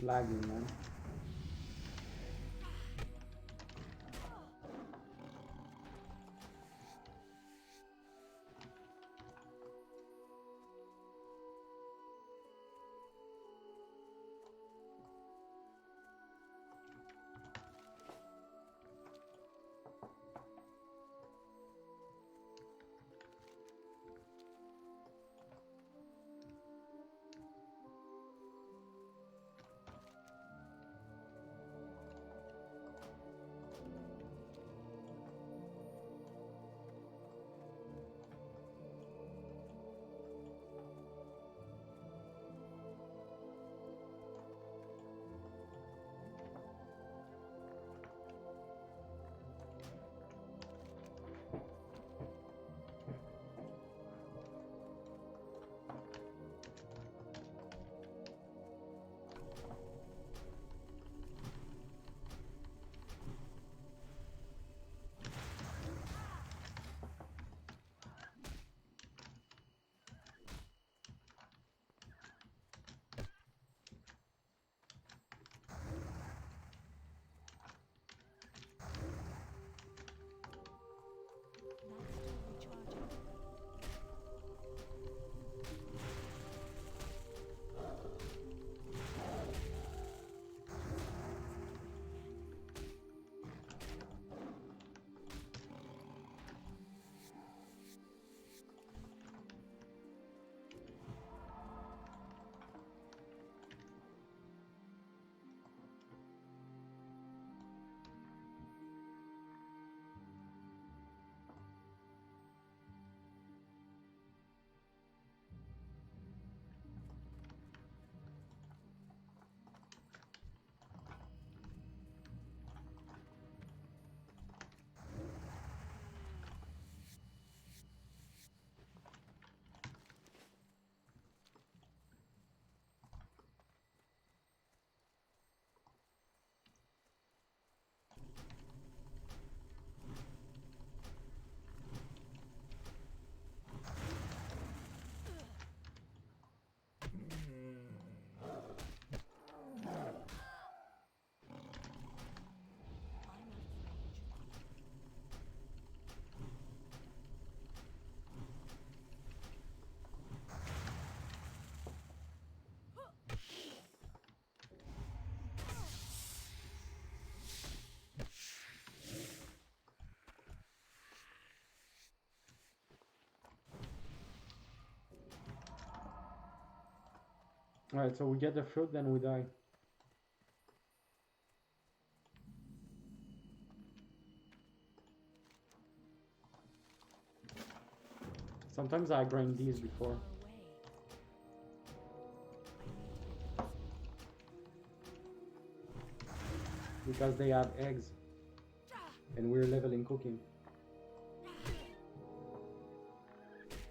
Lagging, man. Alright, so we get the fruit, then we die. Sometimes I grind these before. Far away. I need to get closer. Because they have eggs. And we're leveling cooking. I need to get closer. Not enough mana.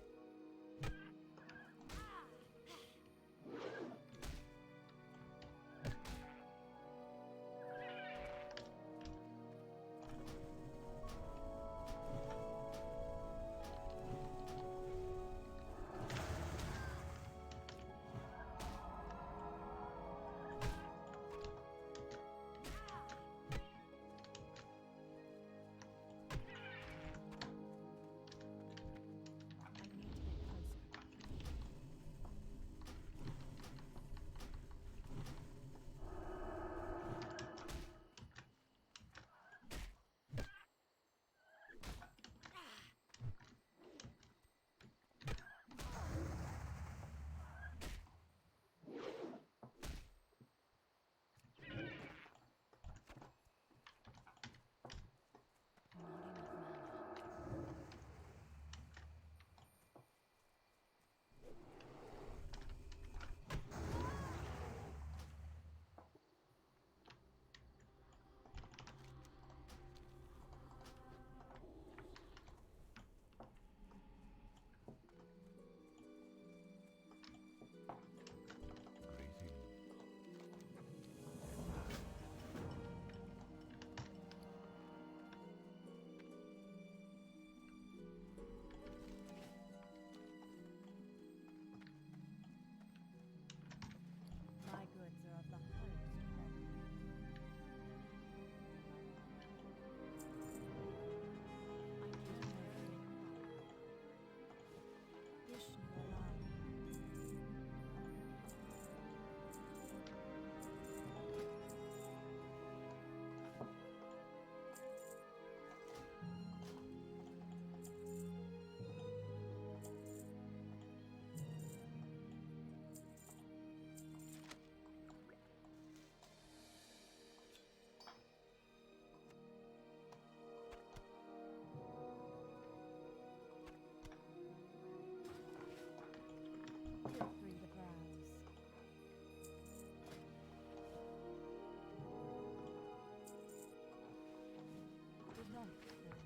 Greetings. My goods are of the highest quality. I need to know Vishnu alive. Feel free to browse. Good night, friend.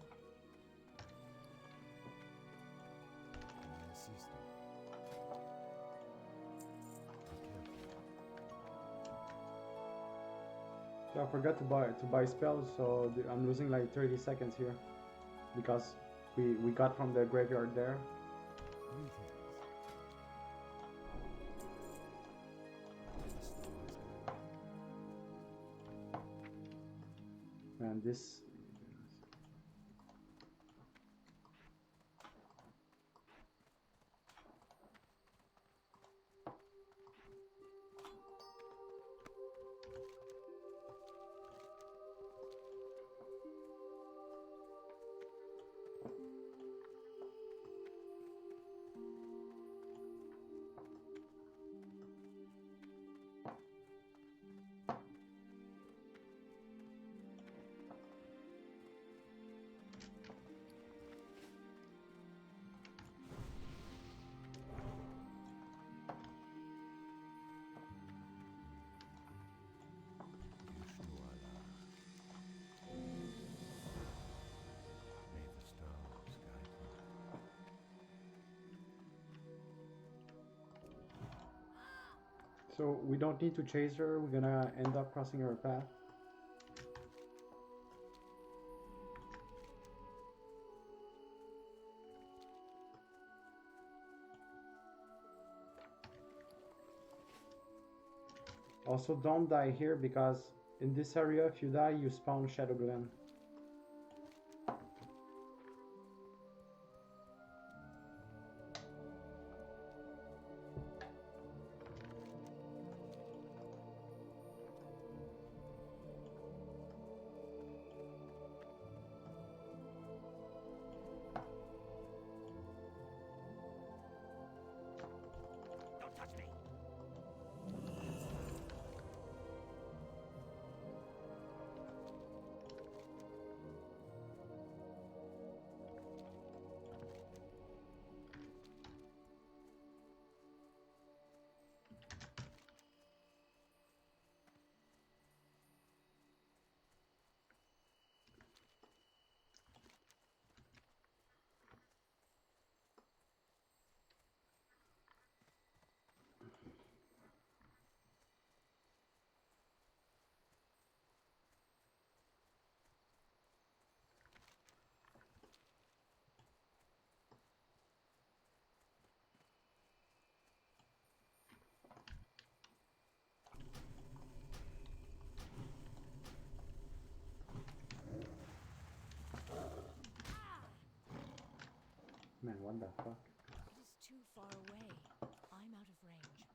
Can I assist you? Be careful. So I forgot to buy spells, so I'm losing like 30 seconds here. Because we got from the graveyard there. Greetings. The stars go. And this... Vishnu Allah. May the stars guide you. So we don't need to chase her, we're gonna end up crossing her path. Also don't die here because in this area if you die you spawn Shadow Glen. Don't touch me! Man, what the fuck? It is too far away. I'm out of range.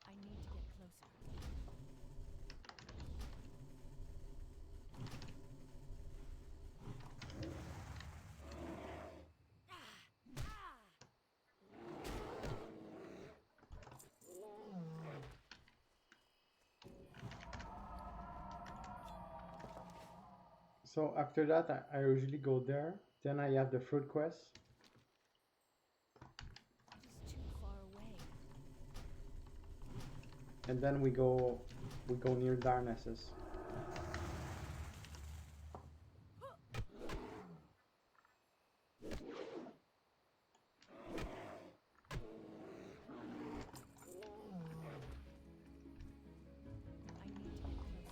I need to get closer. So after that, I usually go there. Then I have the fruit quest, It is too far away. and then we go near Darnesses. I need to get closer.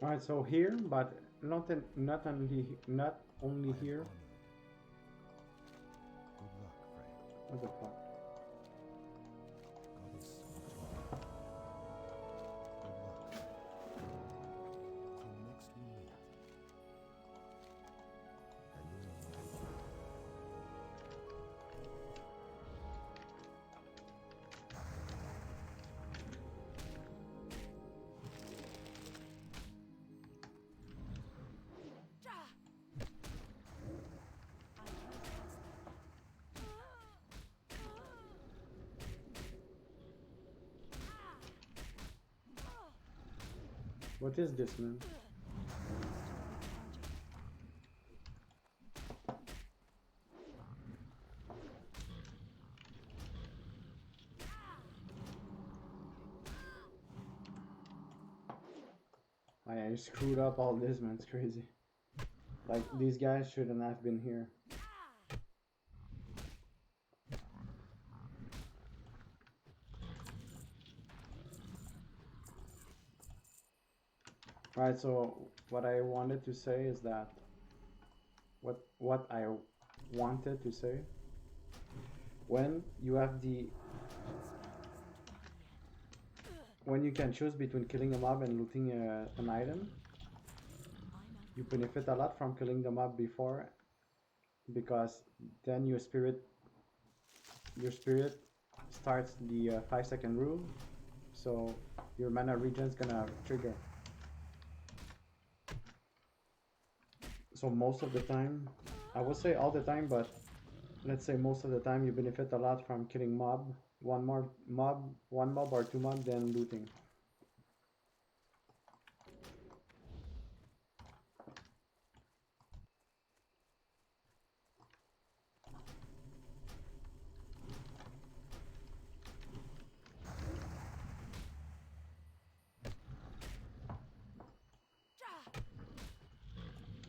All right, so here, but not only I am here. honored. Good luck, friend. What the fuck? Goddess Martina. Good luck, friend. Till next we meet. What is this, man? I screwed up all this, man. It's crazy. Like, these guys shouldn't have been here. Right, so what I wanted to say is that what I wanted to say, when you have the when you can choose between killing a mob and looting an item, you benefit a lot from killing the mob before, because then your spirit starts the 5-second rule, so your mana regen's gonna trigger. So most of the time, I would say all the time, but let's say most of the time, you benefit a lot from killing one mob or two mob than looting.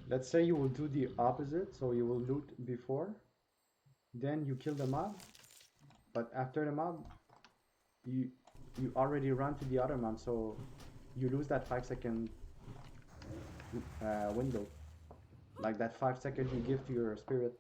Let's say you will do the opposite, so you will loot before, then you kill the mob, but after the mob, you already run to the other mob, so you lose that 5-second window, like that 5 seconds you give to your spirit.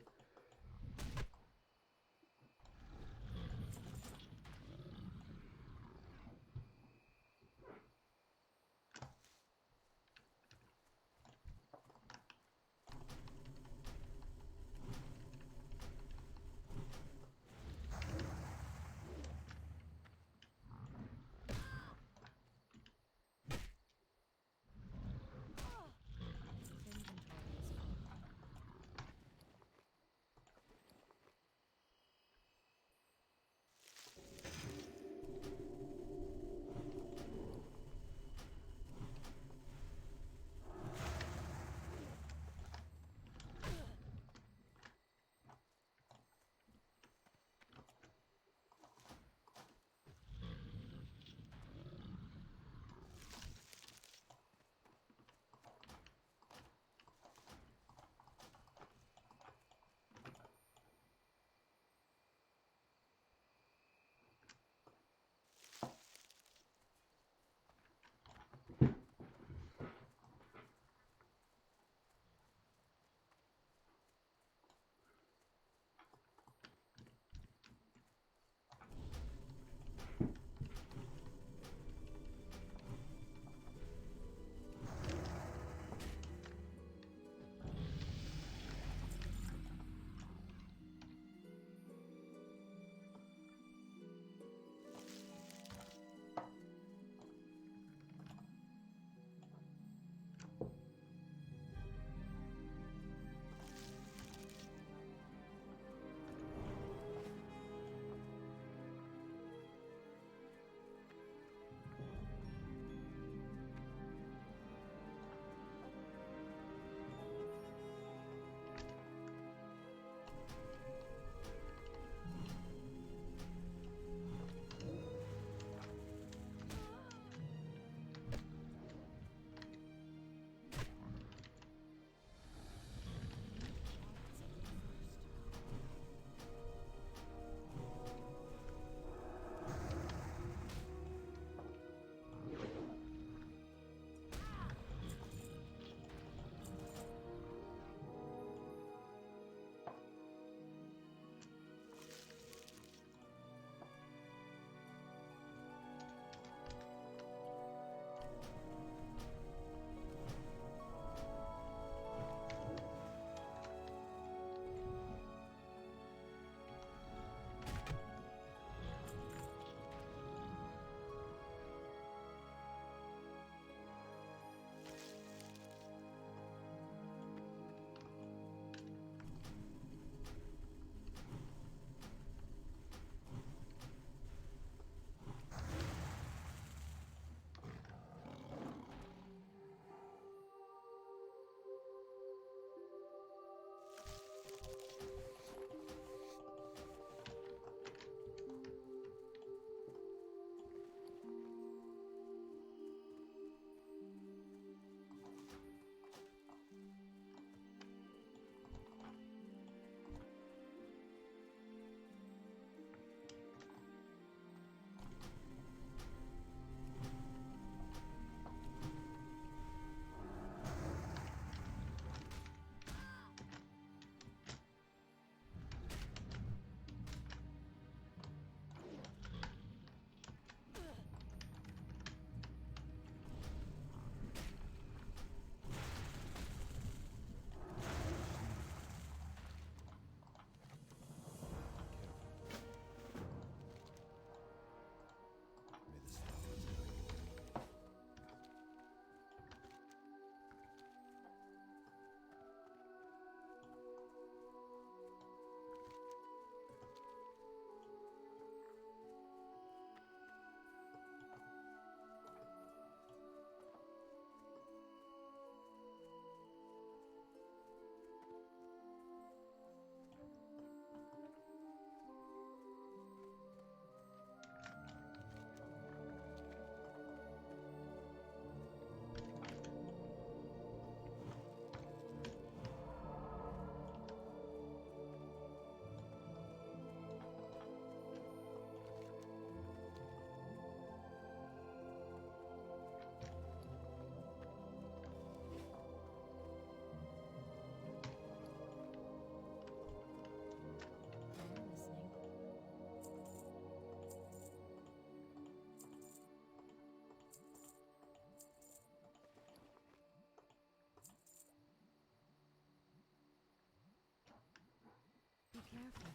careful.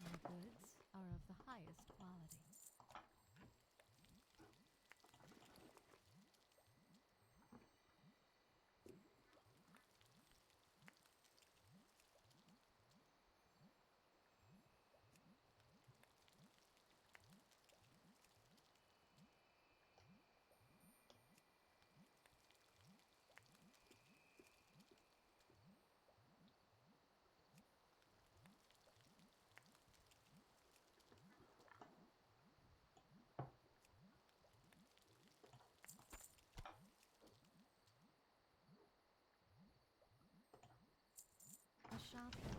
My goods are of the highest quality. A shop here.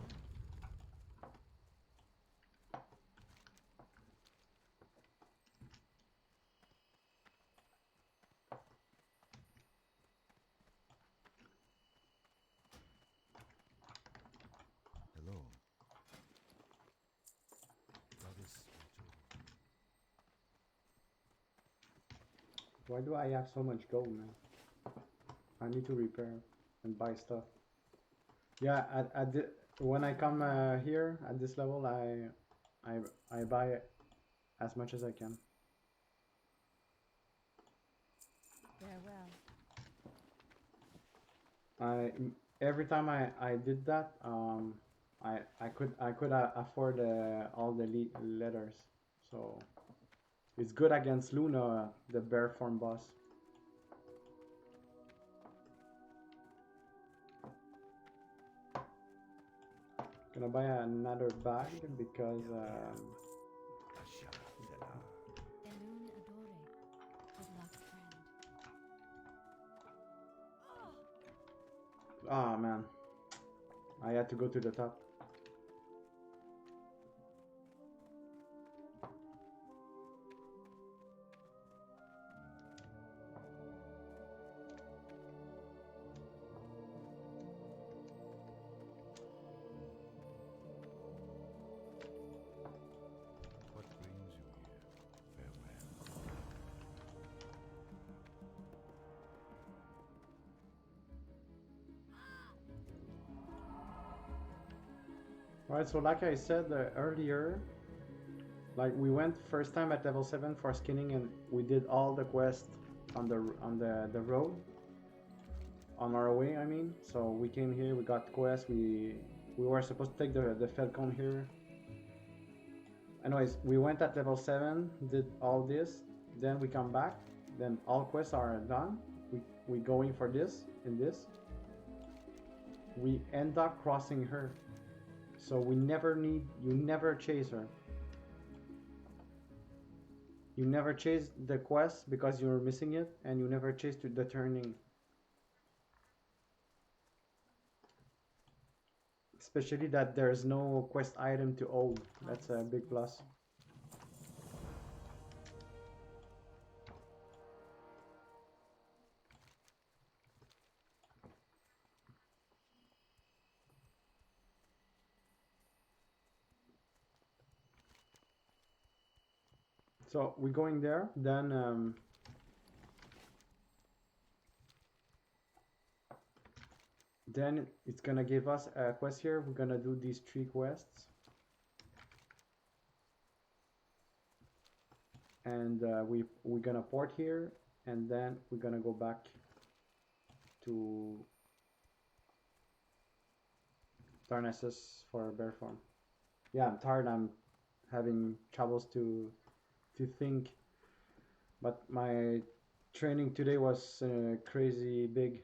Hello. Goddess Rachel. Why do I have so much gold, man? I need to repair and buy stuff. Yeah, when I come here at this level, I buy as much as I can. Farewell. Every time I did that, I could afford all the letters, so it's good against Luna, the bear form boss. Gonna buy another bag because Elun Adore. Good luck, friend. ah man, I had to go to the top. What brings you here? Farewell. Alright, so like I said earlier, like we went first time at level 7 for skinning, and we did all the quests on the road on our way, I mean. So we came here, we got quests, we were supposed to take the Falcon here. Anyways, we went at level 7, did all this, then we come back, then all quests are done. We going for this and this. We end up crossing her. So you never chase her. You never chase the quest because you're missing it, and you never chase to the turning. Especially that there's no quest item to hold. That's a big plus. So we're going there, then it's gonna give us a quest here. We're gonna do these 3 quests, and we're gonna port here, and then we're gonna go back to Darnassus for bear farm. Yeah, I'm tired. I'm having troubles to think, but my training today was crazy big.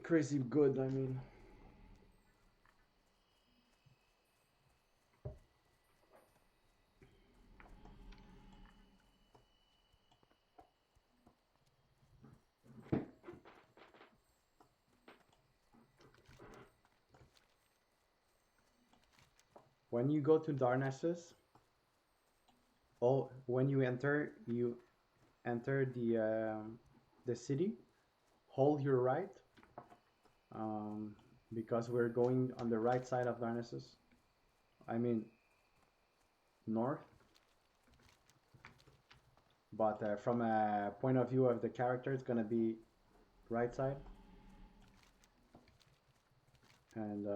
Crazy good, I mean. When you go to Darnassus, when you enter the city, hold your right, because we're going on the right side of Darnassus. I mean, north. But from a point of view of the character, it's gonna be right side. And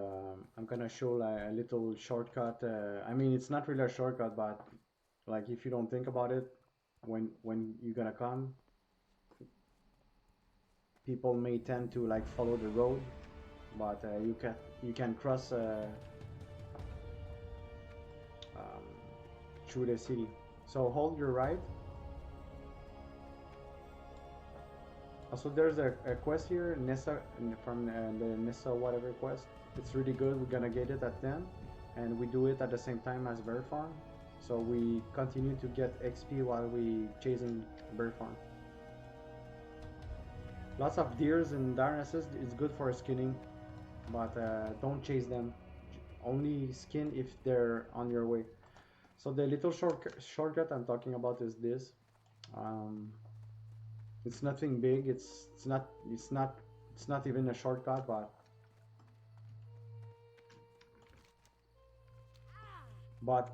I'm gonna show like a little shortcut. I mean, it's not really a shortcut, but like if you don't think about it, when you're gonna come, people may tend to like follow the road, but you can cross um, through the city. So hold your right. Also, there's a quest here, Nessa, from the Nessa whatever quest. It's really good. We're gonna get it at 10, and we do it at the same time as Bear Farm. So we continue to get XP while we chasing Bear Farm. Lots of deers in Darnassus. It's good for skinning, but don't chase them. Only skin if they're on your way. So the little shortcut I'm talking about is this. It's nothing big. It's not even a shortcut, but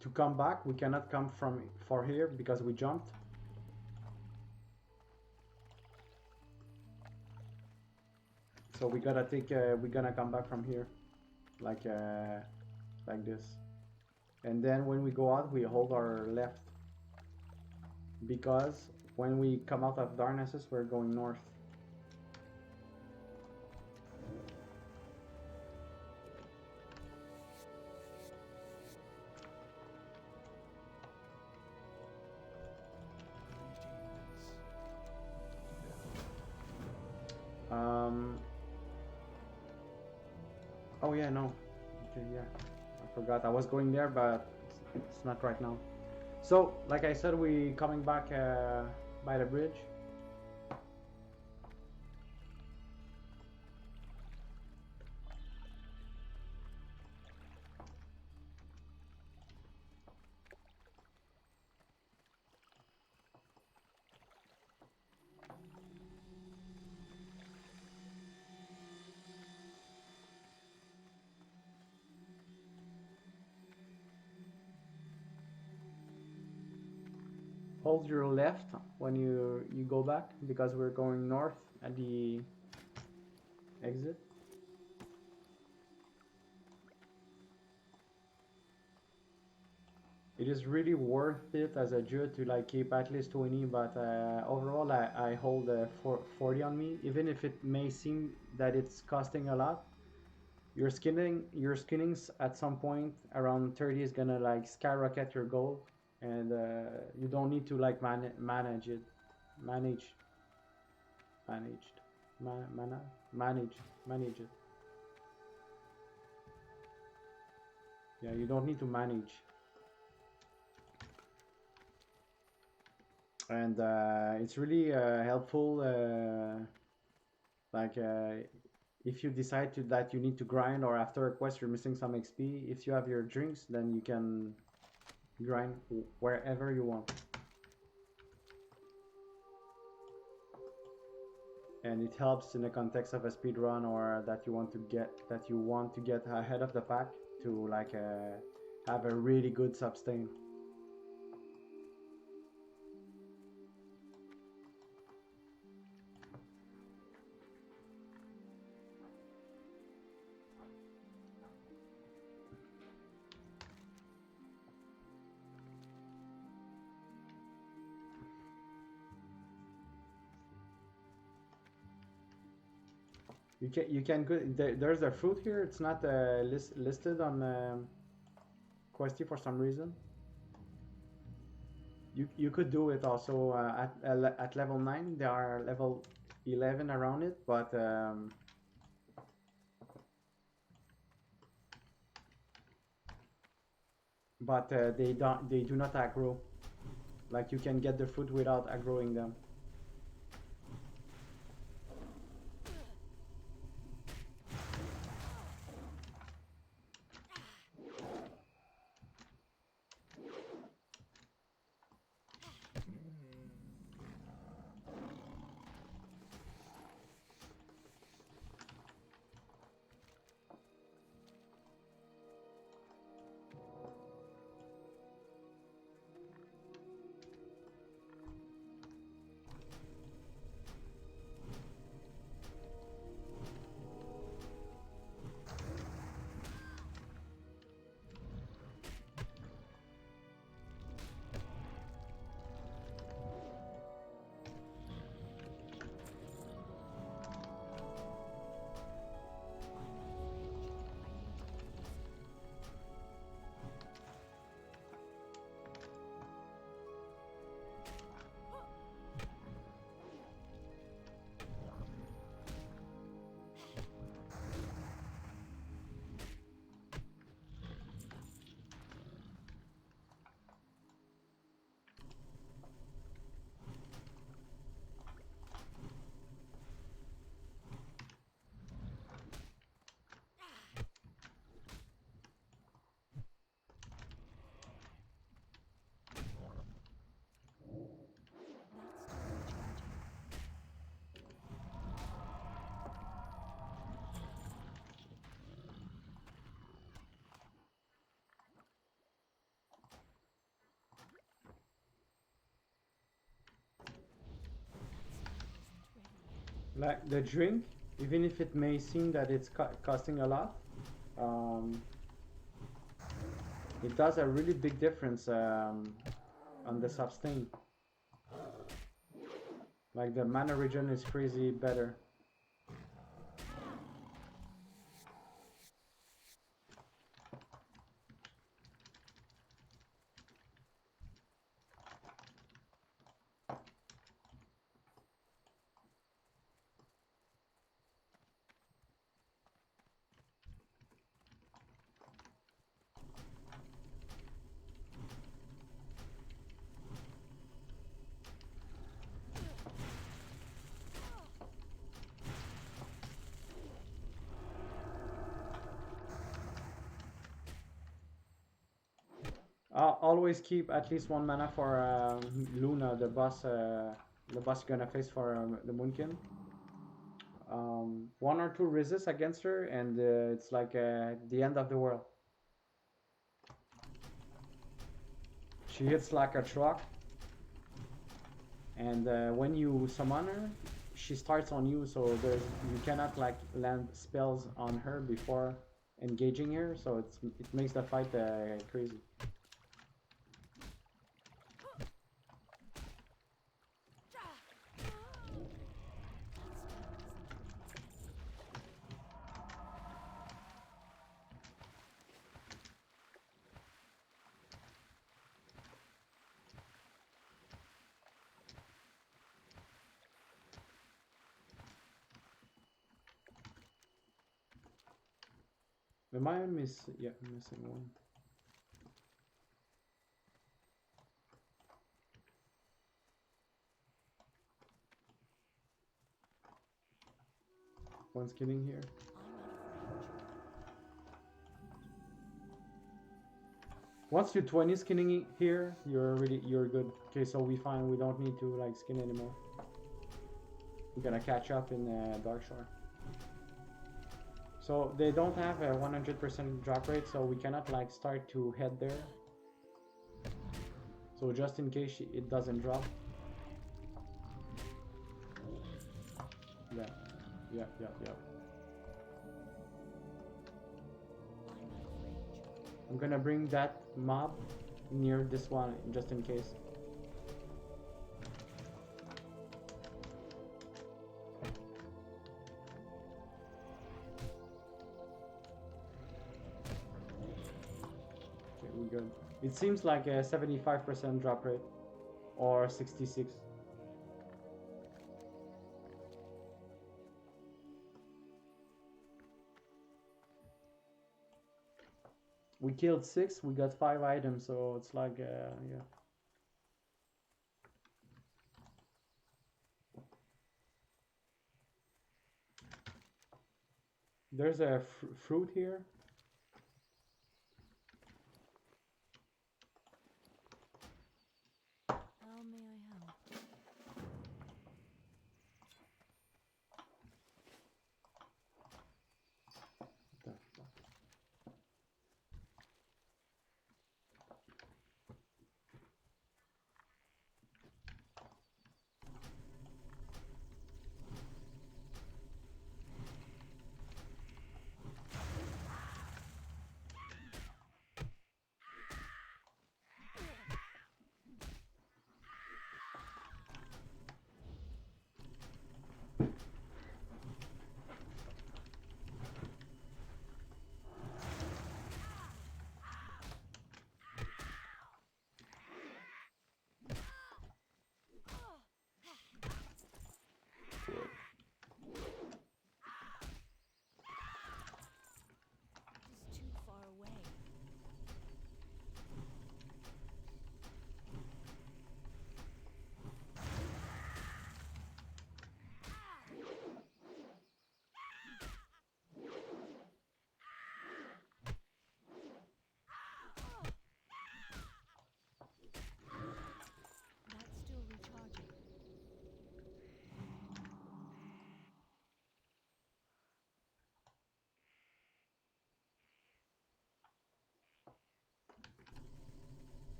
to come back we cannot come from for here because we jumped. So we gotta take we're gonna come back from here like this, and then when we go out we hold our left, because when we come out of Darnassus we're going north. Oh yeah, no. Okay, yeah. I forgot I was going there, but it's not right now. So, like I said, we coming back by the bridge. Hold your left when you go back, because we're going north at the exit. It is really worth it as a Druid to like keep at least 20, but overall I hold 40 on me, even if it may seem that it's costing a lot. Your skinnings at some point around 30 is gonna like skyrocket your gold, and you don't need to like manage it, manage, managed, manage it. Yeah, you don't need to manage. And it's really helpful, like if you decide to that you need to grind, or after a quest you're missing some XP, if you have your drinks then you can grind wherever you want, and it helps in the context of a speed run, or that you want to get ahead of the pack to like have a really good sustain. You can go there's a fruit here. It's not listed on Questy for some reason. You could do it also at level 9. There are level 11 around it, but they do not aggro. Like you can get the fruit without aggroing them. Like the drink, even if it may seem that it's costing a lot, um, it does a really big difference on the sustain. Like the mana regen is crazy better. Always keep at least one mana for Luna, the boss you're gonna face for the Moonkin. One or two resists against her, and it's like the end of the world. She hits like a truck, and when you summon her, she starts on you, so you cannot like land spells on her before engaging her, so it makes the fight crazy. Am I missing one? One's killing here. Once you're 20 skinning here, you're good. Okay, so we don't need to like skin anymore. We're gonna catch up in Dark Shore. So they don't have a 100% drop rate, so we cannot like start to head there. So just in case it doesn't drop. Yeah. I'm gonna bring that mob near this one just in case. Okay, we're good. It seems like a 75% drop rate or 66. We killed 6, we got 5 items, so it's like, yeah. There's a fruit here. How may I help?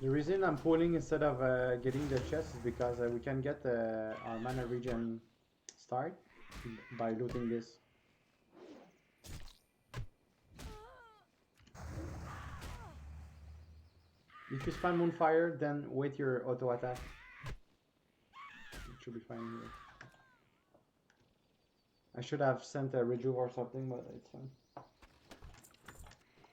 The reason I'm pulling instead of getting the chest is because we can get our mana regen start by looting this. If you spam Moonfire, then wait your auto attack. It should be fine here. I should have sent a rejuve or something, but it's fine. I can't cast that yet.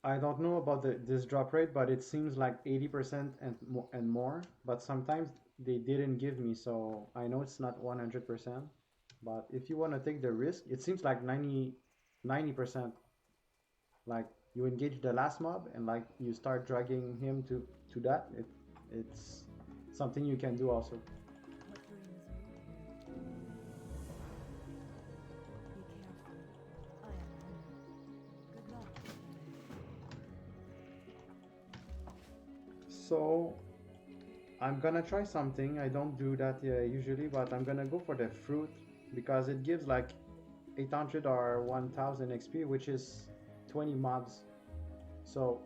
I don't know about this drop rate, but it seems like 80% and more. But sometimes they didn't give me, so I know it's not 100%. But if you want to take the risk, it seems like 90%. Like you engage the last mob and like you start dragging him to that. It's something you can do also. What dreams are you here? Be careful. I am hungry. Good luck. So I'm gonna try something. I don't do that usually, but I'm gonna go for the fruit because it gives like 800 or 1000 XP, which is 20 mobs. So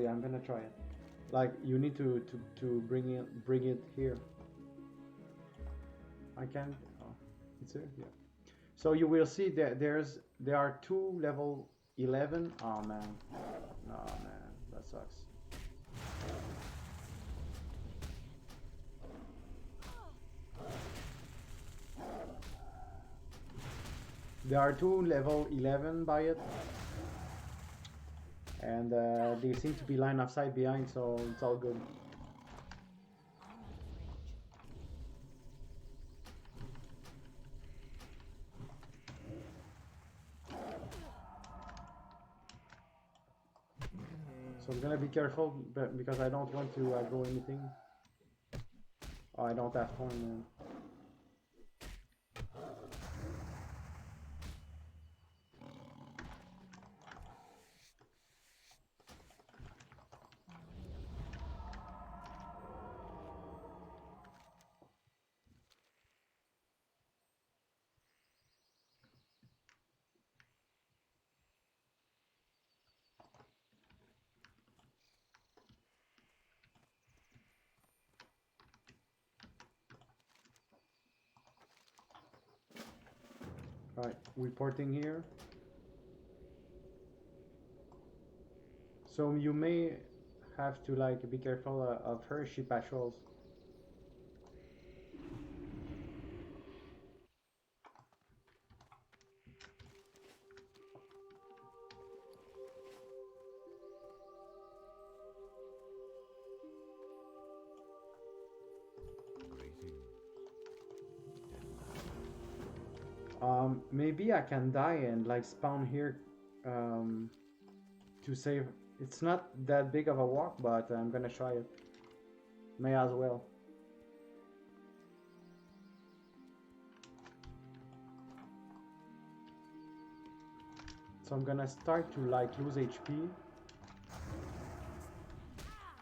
yeah, I'm gonna try it. Like you need to bring it here. I can't. Oh, it's here. Yeah. So you will see that there are two level 11. Oh man, oh man, that sucks. There are two level 11 by it, and they seem to be line of sight behind, so it's all good. I'm out of range. So I'm gonna be careful, because I don't want to go anything. Oh, I don't have phone, man. Right, reporting here. So you may have to like be careful of her. She patrols. Greetings. Maybe I can die and like spawn here to save. It's not that big of a walk, but I'm gonna try it. May as well. So I'm gonna start to like lose HP.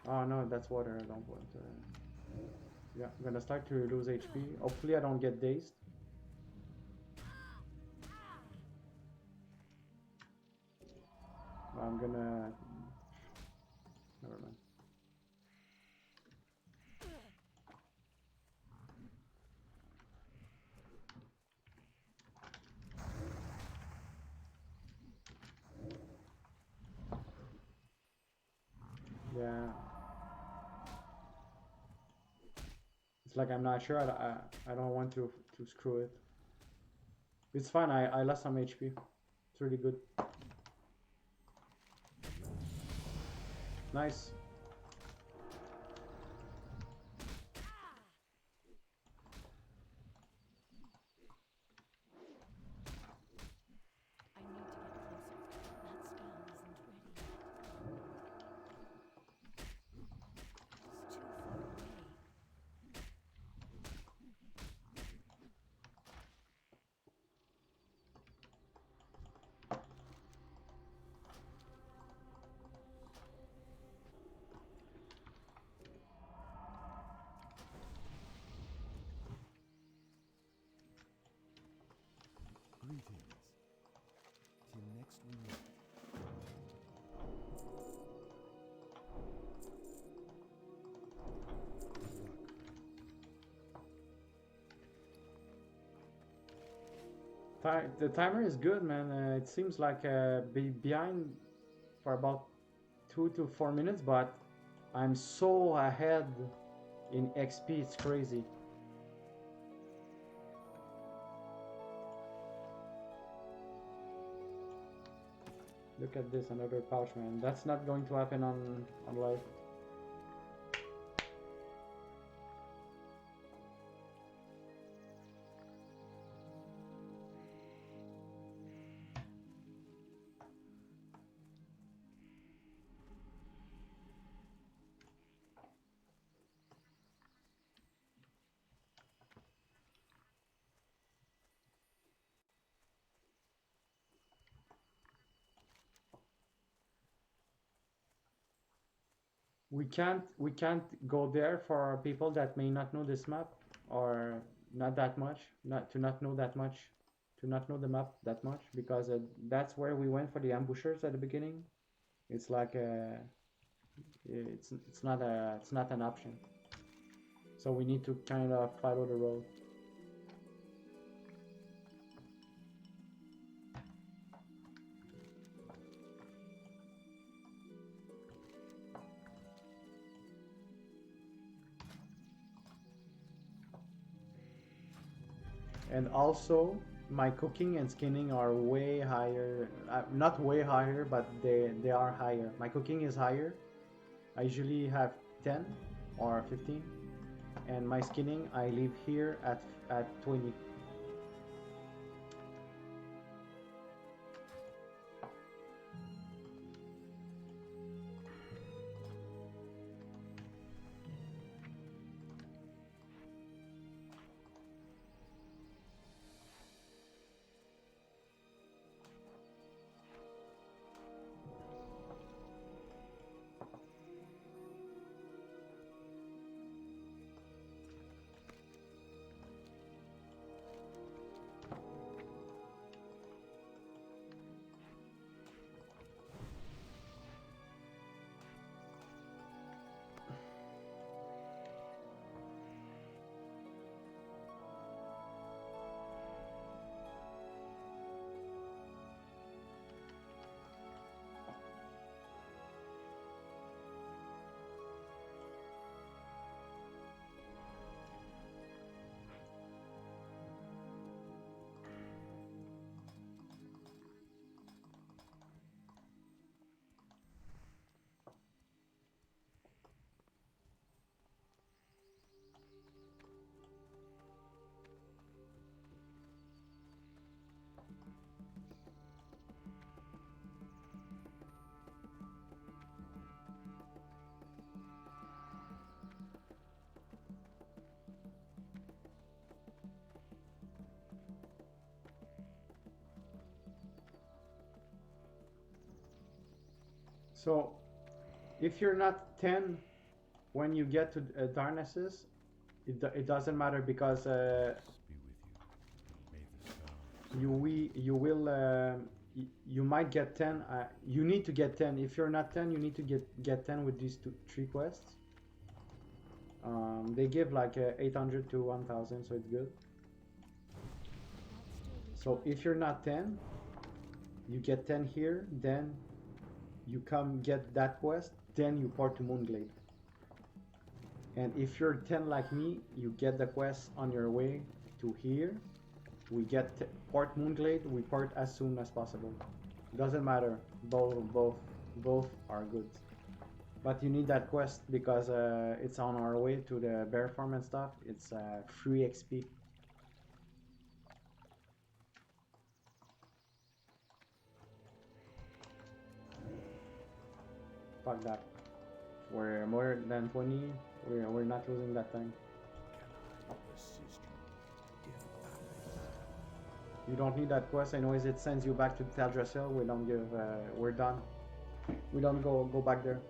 Oh no, that's water. I don't want. Yeah, I'm gonna start to lose HP. Hopefully I don't get dazed. I'm gonna. Never mind. Yeah. It's like I'm not sure. I don't want to screw it. It's fine. I lost some HP. It's really good. Nice. I need to get closer. That spell isn't ready yet. It's too far. Greetings. Till next we meet. Good luck. The timer is good, man. It seems like be behind for about 2 to 4 minutes, but I'm so ahead in XP. It's crazy. Look at this, another pouch, man. That's not going to happen on live. We can't go there for people that may not know this map, or not that much, not know that much, to not know the map that much, because that's where we went for the ambushers at the beginning. It's like it's not an option. So we need to kind of follow the road. And also, my cooking and skinning are way higher. Not way higher, but they are higher. My cooking is higher. I usually have 10 or 15, and my skinning I leave here at 20. So, if you're not 10 when you get to Darnassus, it doesn't matter, because Be with you. May the stars. you might get 10. You need to get 10. If you're not 10, you need to get 10 with these 3 quests. They give like 800 to 1000, so it's good. So if you're not 10, you get 10 here, then you come get that quest, then you port to Moonglade. And if you're 10 like me, you get the quest on your way to here. We get port Moonglade, we port as soon as possible. Doesn't matter, both are good. But you need that quest because it's on our way to the bear farm and stuff. It's free XP. Fuck that. We're more than 20. We're not losing that time. You don't need that quest. Anyways, it sends you back to Teldrassil. We don't give. We're done. We don't go back there.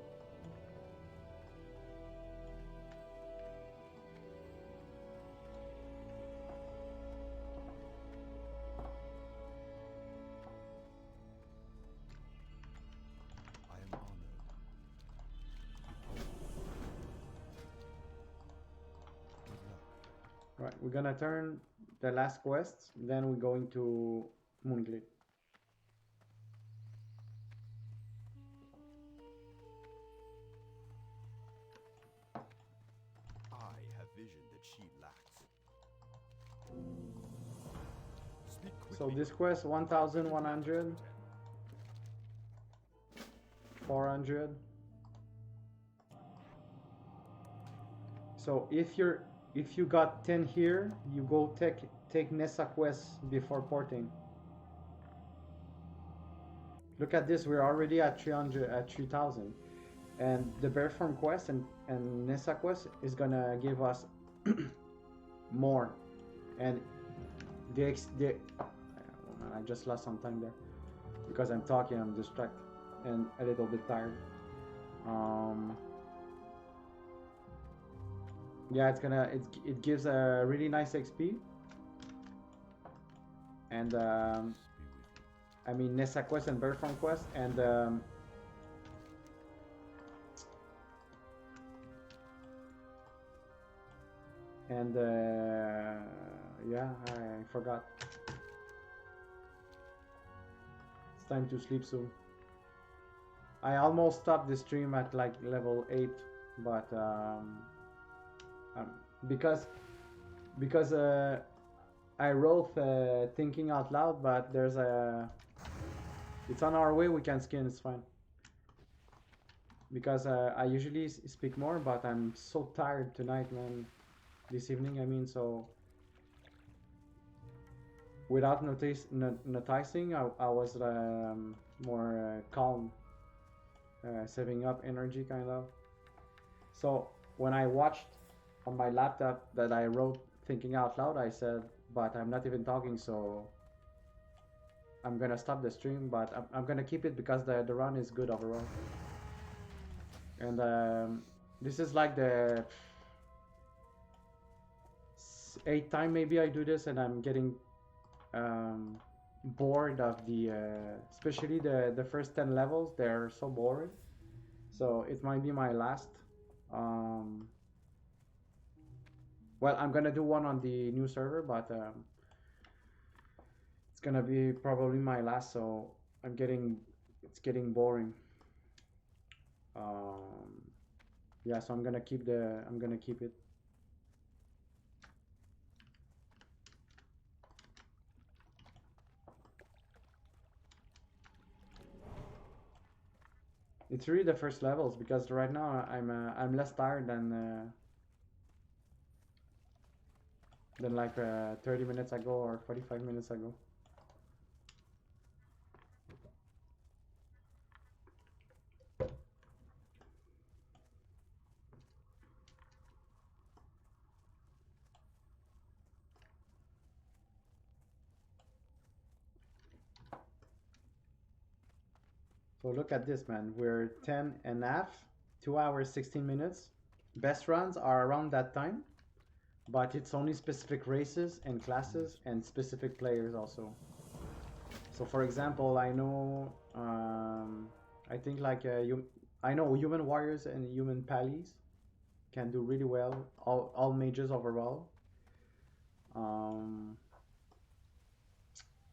we're gonna turn the last quest, then we're going to Moongate. I have vision that she lacks. Speak quickly. So this quest 1100, 400. So if you got 10 here, you go take Nessa quest before porting. Look at this, we're already at 300 at 3000. And the bear farm quest and Nessa quest is gonna give us more. And I just lost some time there because I'm talking, I'm distracted and a little bit tired. Yeah, it gives a really nice XP. And I mean Nessa quest and bear farm quest and yeah, I forgot. It's time to sleep soon. I almost stopped the stream at like level 8, but because I wrote thinking out loud, but there's it's on our way, we can skin, it's fine. Because I usually speak more, but I'm so tired tonight, man. This evening, I mean, so without noticing, I was more calm, saving up energy, kind of. So when I watched on my laptop that I wrote thinking out loud, I said, but I'm not even talking, so I'm gonna stop the stream, but I'm gonna keep it because the run is good overall. And this is like the 8th time maybe I do this, and I'm getting bored of the especially the first 10 levels. They're so boring, so it might be my last. Well, I'm gonna do one on the new server, but it's gonna be probably my last, so it's getting boring. Yeah, so I'm gonna keep it. It's really the first levels, because right now I'm less tired than like 30 minutes ago or 45 minutes ago. So look at this, man. We're 10 and a half, 2 hours, 16 minutes. Best runs are around that time, but it's only specific races and classes and specific players also. So for example, I know, I think like I know human warriors and human pallies can do really well. All mages overall.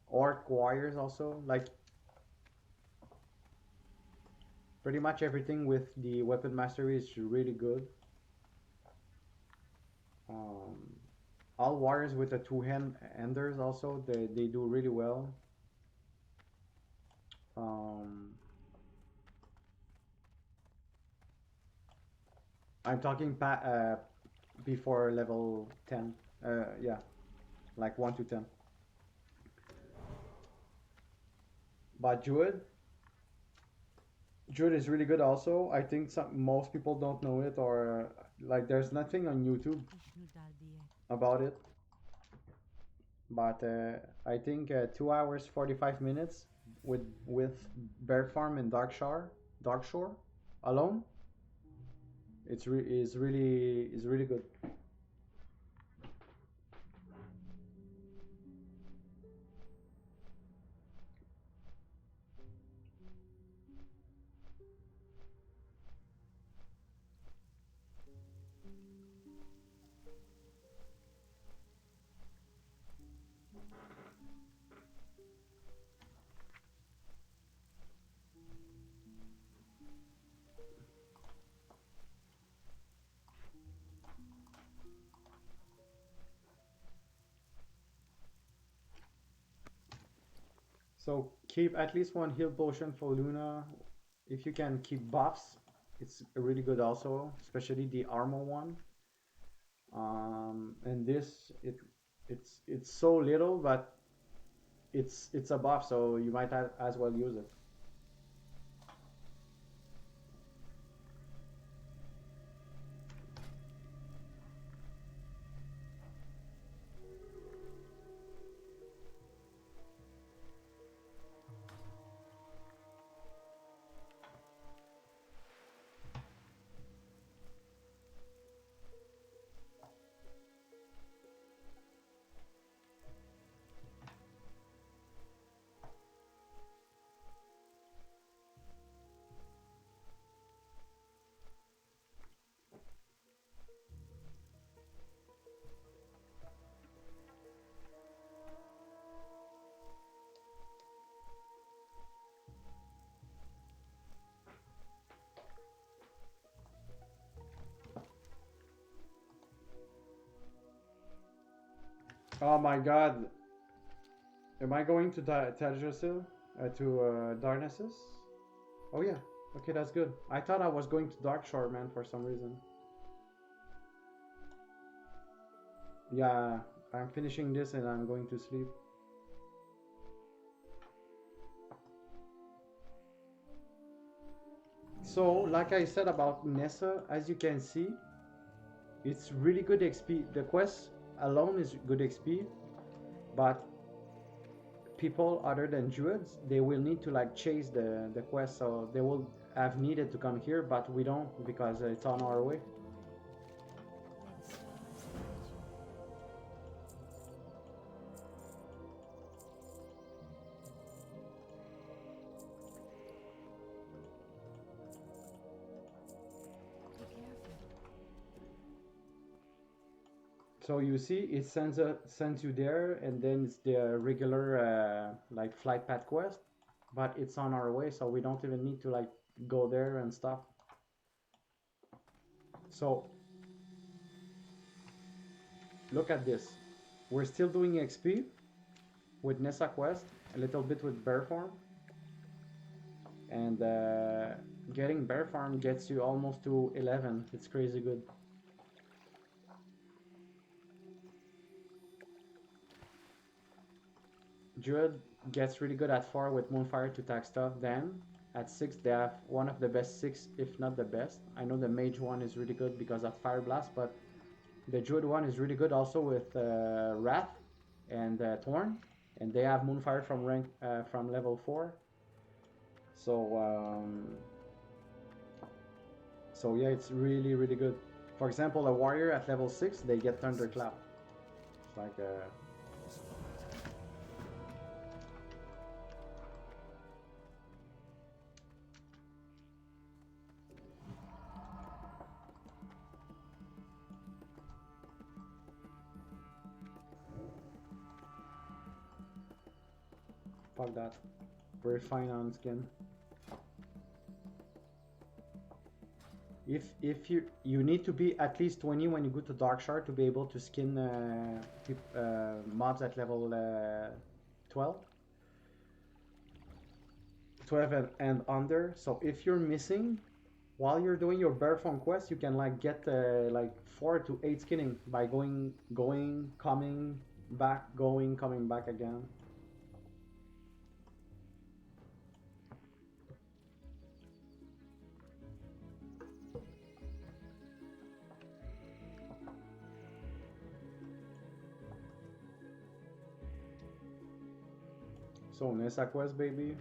Orc warriors also, like pretty much everything with the weapon mastery is really good. All warriors with the two-handers also, they do really well. I'm talking before level 10. Yeah, like 1 to 10. But Druid is really good also. I think most people don't know it, or like there's nothing on YouTube about it. But I think 2 hours 45 minutes with Bear Farm and Dark Shore alone, is really good. So keep at least one heal potion for Luna. If you can keep buffs, it's really good also, especially the armor one. And this it's so little, but it's a buff, so you might as well use it. Oh my god. Am I going to Teldrassil? To Darnassus? Oh yeah. Okay, that's good. I thought I was going to Darkshore, man, for some reason. Yeah, I'm finishing this and I'm going to sleep. So, like I said about Nessa, as you can see, it's really good XP. The quest alone is good XP, but people other than Druids, they will need to like chase the quest, so they will have needed to come here, but we don't because it's on our way. May the stars guide you. Be careful. So you see, it sends you there, and then it's the regular like flight path quest, but it's on our way, so we don't even need to like go there and stuff. So look at this. We're still doing XP with Nessa quest, a little bit with bear farm, and getting bear farm gets you almost to 11. It's crazy good. Druid gets really good at 4 with Moonfire to tag stuff. Then at 6 they have one of the best 6, if not the best. I know the mage one is really good because of Fire Blast, but the Druid one is really good also with Wrath and Thorn, and they have Moonfire from rank from level 4. So so yeah, it's really good. For example, a warrior at level 6 they get Thunderclap. It's like fuck that. Very fine on skin. If you need to be at least 20 when you go to Darkshard to be able to skin mobs at level 12. 12 and under. So if you're missing while you're doing your bear farm quest, you can like get like 4 to 8 skinning by going coming back, coming back again. So Nessa quest, baby.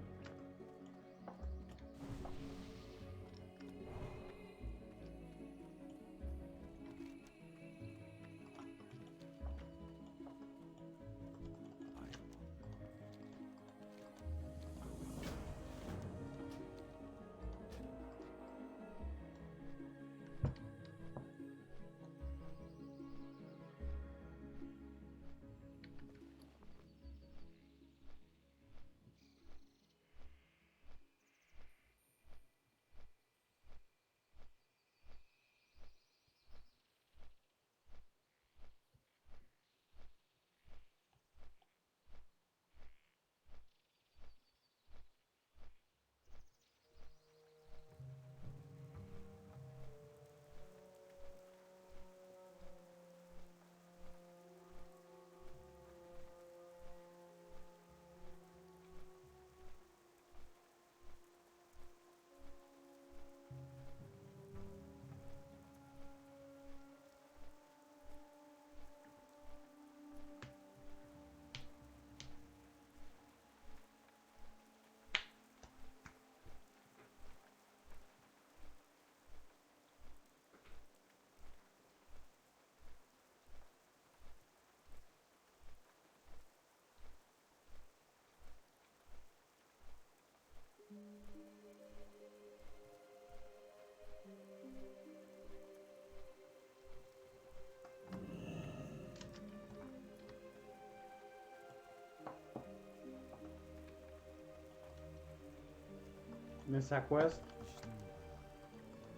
Miss a quest. Feel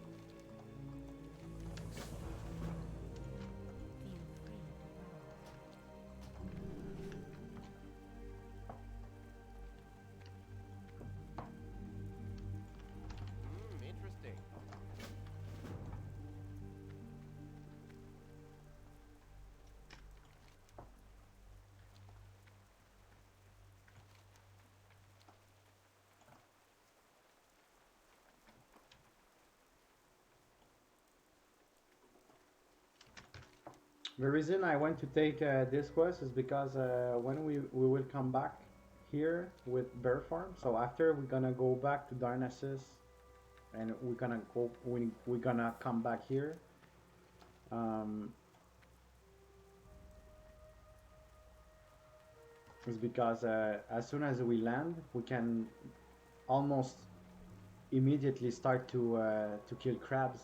free to roam. Interesting. The reason I went to take this quest is because when we will come back here with Bear Farm, so after we're gonna go back to Darnassus, and we're gonna come back here. Is because as soon as we land, we can almost immediately start to kill crabs.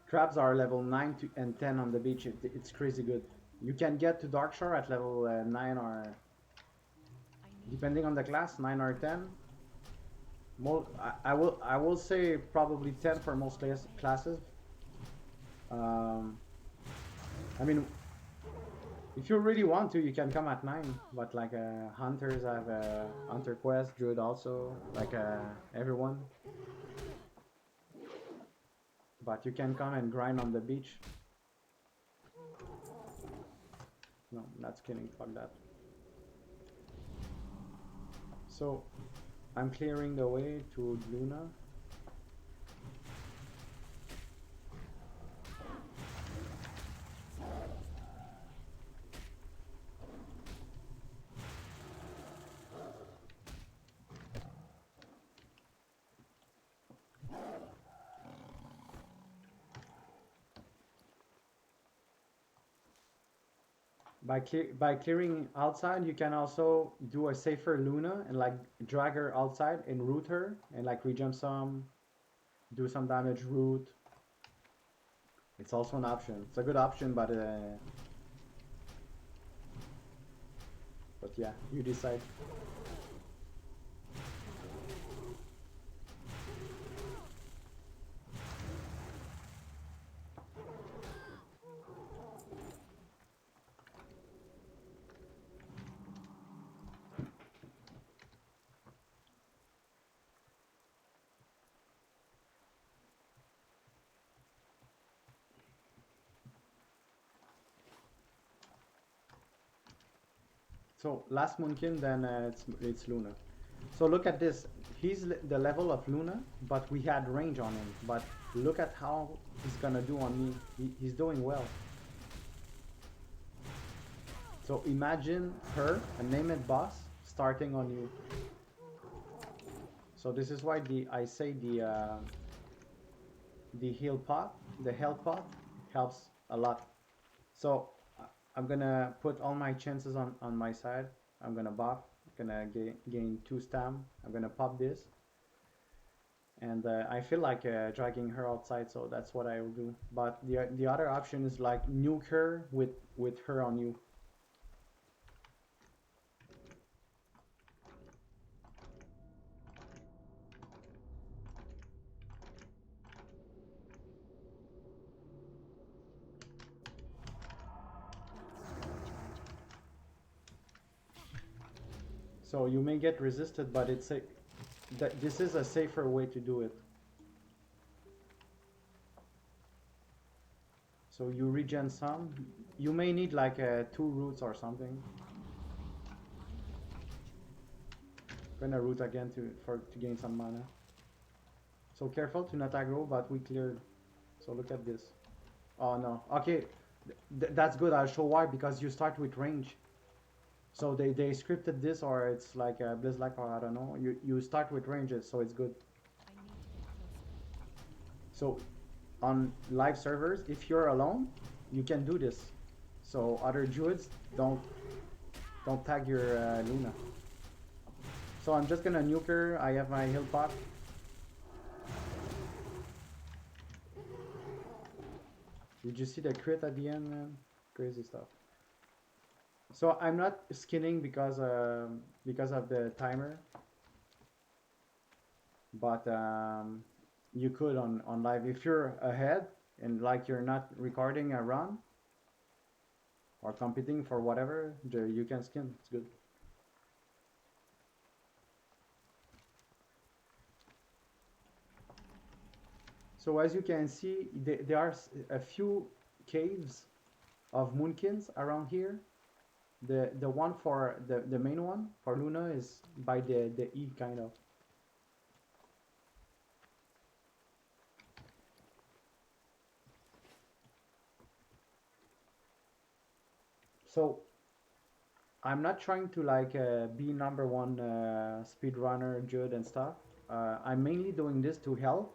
Crabs are level 9 and 10 on the beach. It's crazy good. You can get to Darkshore at level 9 or, depending on the class, 9 or 10. I will say probably 10 for most classes. I mean, if you really want to, you can come at 9. But like hunters have hunter quest, druid also, like everyone. But you can come and grind on the beach. No, that's kidding. Fuck that. So, I'm clearing the way to Luna. By clearing outside, you can also do a safer Luna and like drag her outside and root her and like regen some, do some damage, root. It's also an option. It's a good option, but yeah, you decide. So last Moonkin, then it's Luna. So look at this. He's the level of Luna, but we had range on him. But look at how he's gonna do on me. He's doing well. So imagine her, a named boss, starting on you. So this is why I say the health pot helps a lot. So I'm gonna put all my chances on my side. I'm gonna buff. I'm gonna gain 2 stam. I'm gonna pop this. And I feel like dragging her outside, so that's what I will do. But the other option is like nuke her with her on you. So you may get resisted, but this is a safer way to do it. So you regen some. You may need like 2 roots or something. Gonna root again to gain some mana. So careful to not aggro, but we cleared. So look at this. Oh no. Okay, that's good. I'll show why. Because you start with range. So they scripted this, or it's like a Blizzlack, or I don't know. You start with ranges, so it's good. So on live servers, if you're alone, you can do this. So other druids don't tag your Luna. So I'm just gonna nuke her. I have my heal pot. Did you see the crit at the end, man? crazy stuff. So I'm not skinning because of the timer, but you could on live if you're ahead and like you're not recording a run or competing for whatever, you can skin. It's good. So as you can see, there are a few caves of moonkins around here. The one for the main one for Luna is by the E kind of. So I'm not trying to like be number one speedrunner, Jude and stuff. I'm mainly doing this to help,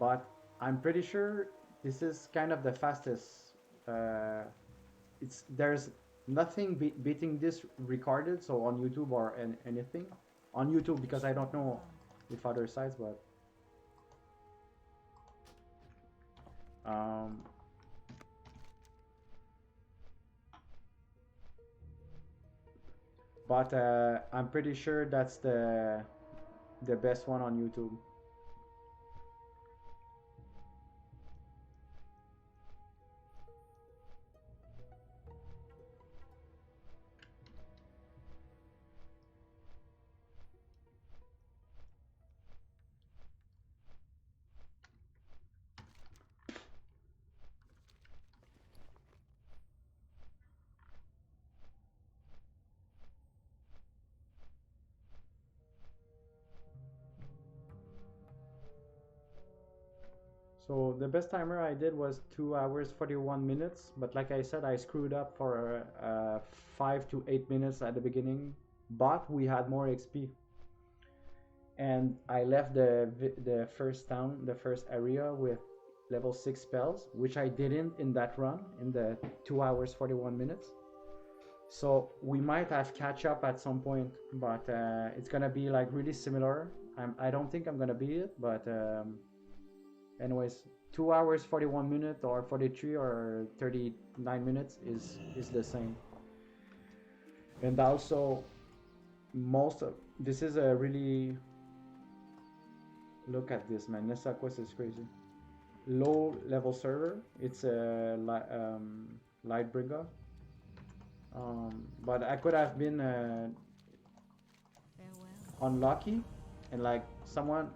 but I'm pretty sure this is kind of the fastest. There's nothing beating this recorded, so on YouTube or anything on YouTube because I don't know if other sites, but um, I'm pretty sure that's the best one on YouTube. So the best timer I did was 2 hours 41 minutes, but like I said, I screwed up for 5 to 8 minutes at the beginning, but we had more XP. And I left the first town, the first area with level 6 spells, which I didn't in that run, in the 2 hours 41 minutes. So we might have catch up at some point, but it's gonna be like really similar. I don't think I'm gonna beat it, but anyways, 2 hours 41 minutes or 43 or 39 minutes is the same. And also most of this is a really, look at this, man. Nessa Quest is crazy. Low level server. It's a Lightbringer. But I could have been Farewell. unlucky, and like someone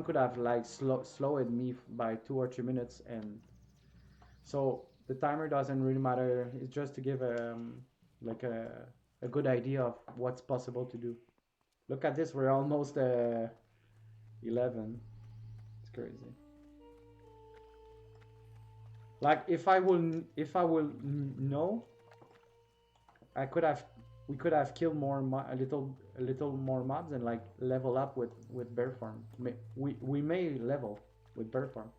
could have like slowed me by 2 or 3 minutes, and so the timer doesn't really matter. It's just to give like a good idea of what's possible to do. Look at this, we're almost 11. It's crazy. Like if I will know, I could have we could have killed more a little more mobs and like level up with bear farm. We may level with bear farm.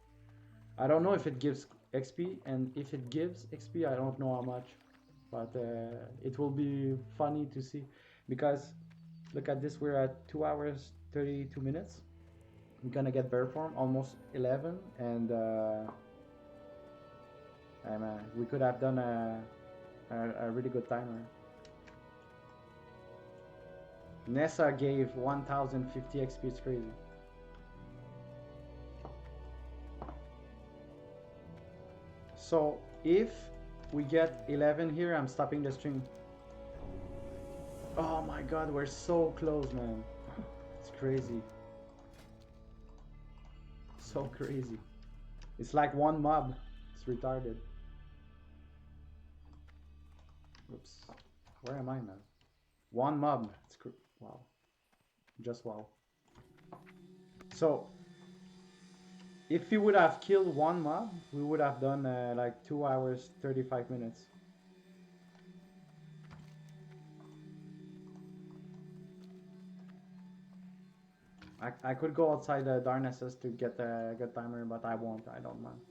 I don't know if it gives XP, and if it gives XP, I don't know how much, but it will be funny to see, because look at this, we're at 2 hours 32 minutes. We're gonna get bear farm almost 11, and we could have done a really good timer. Nessa gave 1050 XP, it's crazy. So if we get 11 here, I'm stopping the stream. Oh my god, we're so close, man. It's crazy. So crazy. It's like one mob. It's retarded. Oops. Where am I, man? One mob. It's wow. Just wow. So if we would have killed one mob, we would have done like 2 hours 35 minutes. I could go outside the darknesses to get a good timer, but I won't. I don't mind.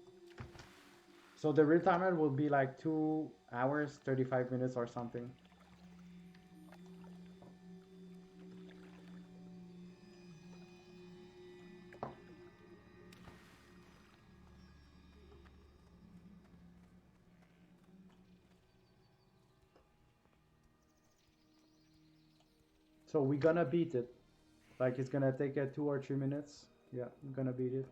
So the real timer will be like 2 hours 35 minutes or something. So we're gonna beat it. Like it's gonna take 2 or 3 minutes. Yeah, we're gonna beat it.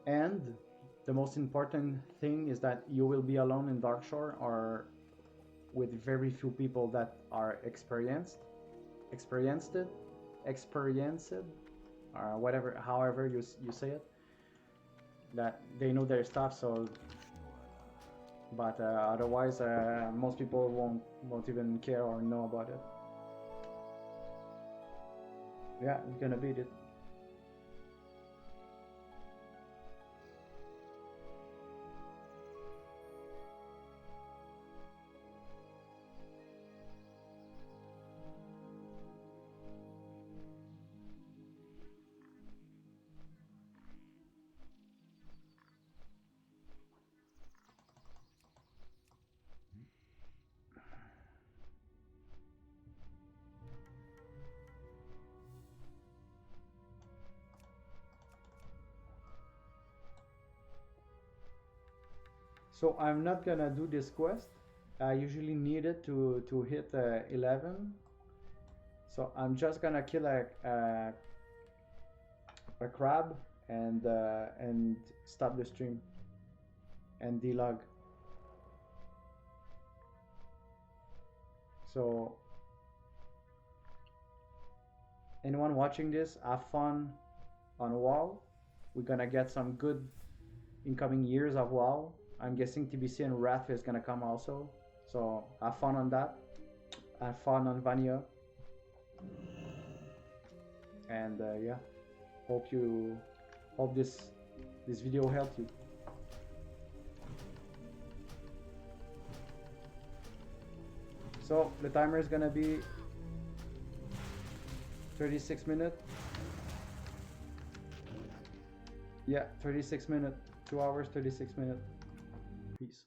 And the most important thing is that you will be alone in Darkshore or with very few people that are experienced, or whatever, however you say it. That they know their stuff, so. But otherwise, most people won't even care or know about it. Yeah, we're gonna beat it. So I'm not gonna do this quest. I usually need it to hit 11. So I'm just gonna kill a crab and stop the stream and delog. So anyone watching this, have fun on WoW. We're gonna get some good incoming years of WoW. I'm guessing TBC and Wrath is gonna come also. So have fun on that. Have fun on Vanilla. And yeah, hope this video helped you. So the timer is gonna be 36 minutes. Yeah, 36 minutes. 2 hours, 36 minutes. Peace.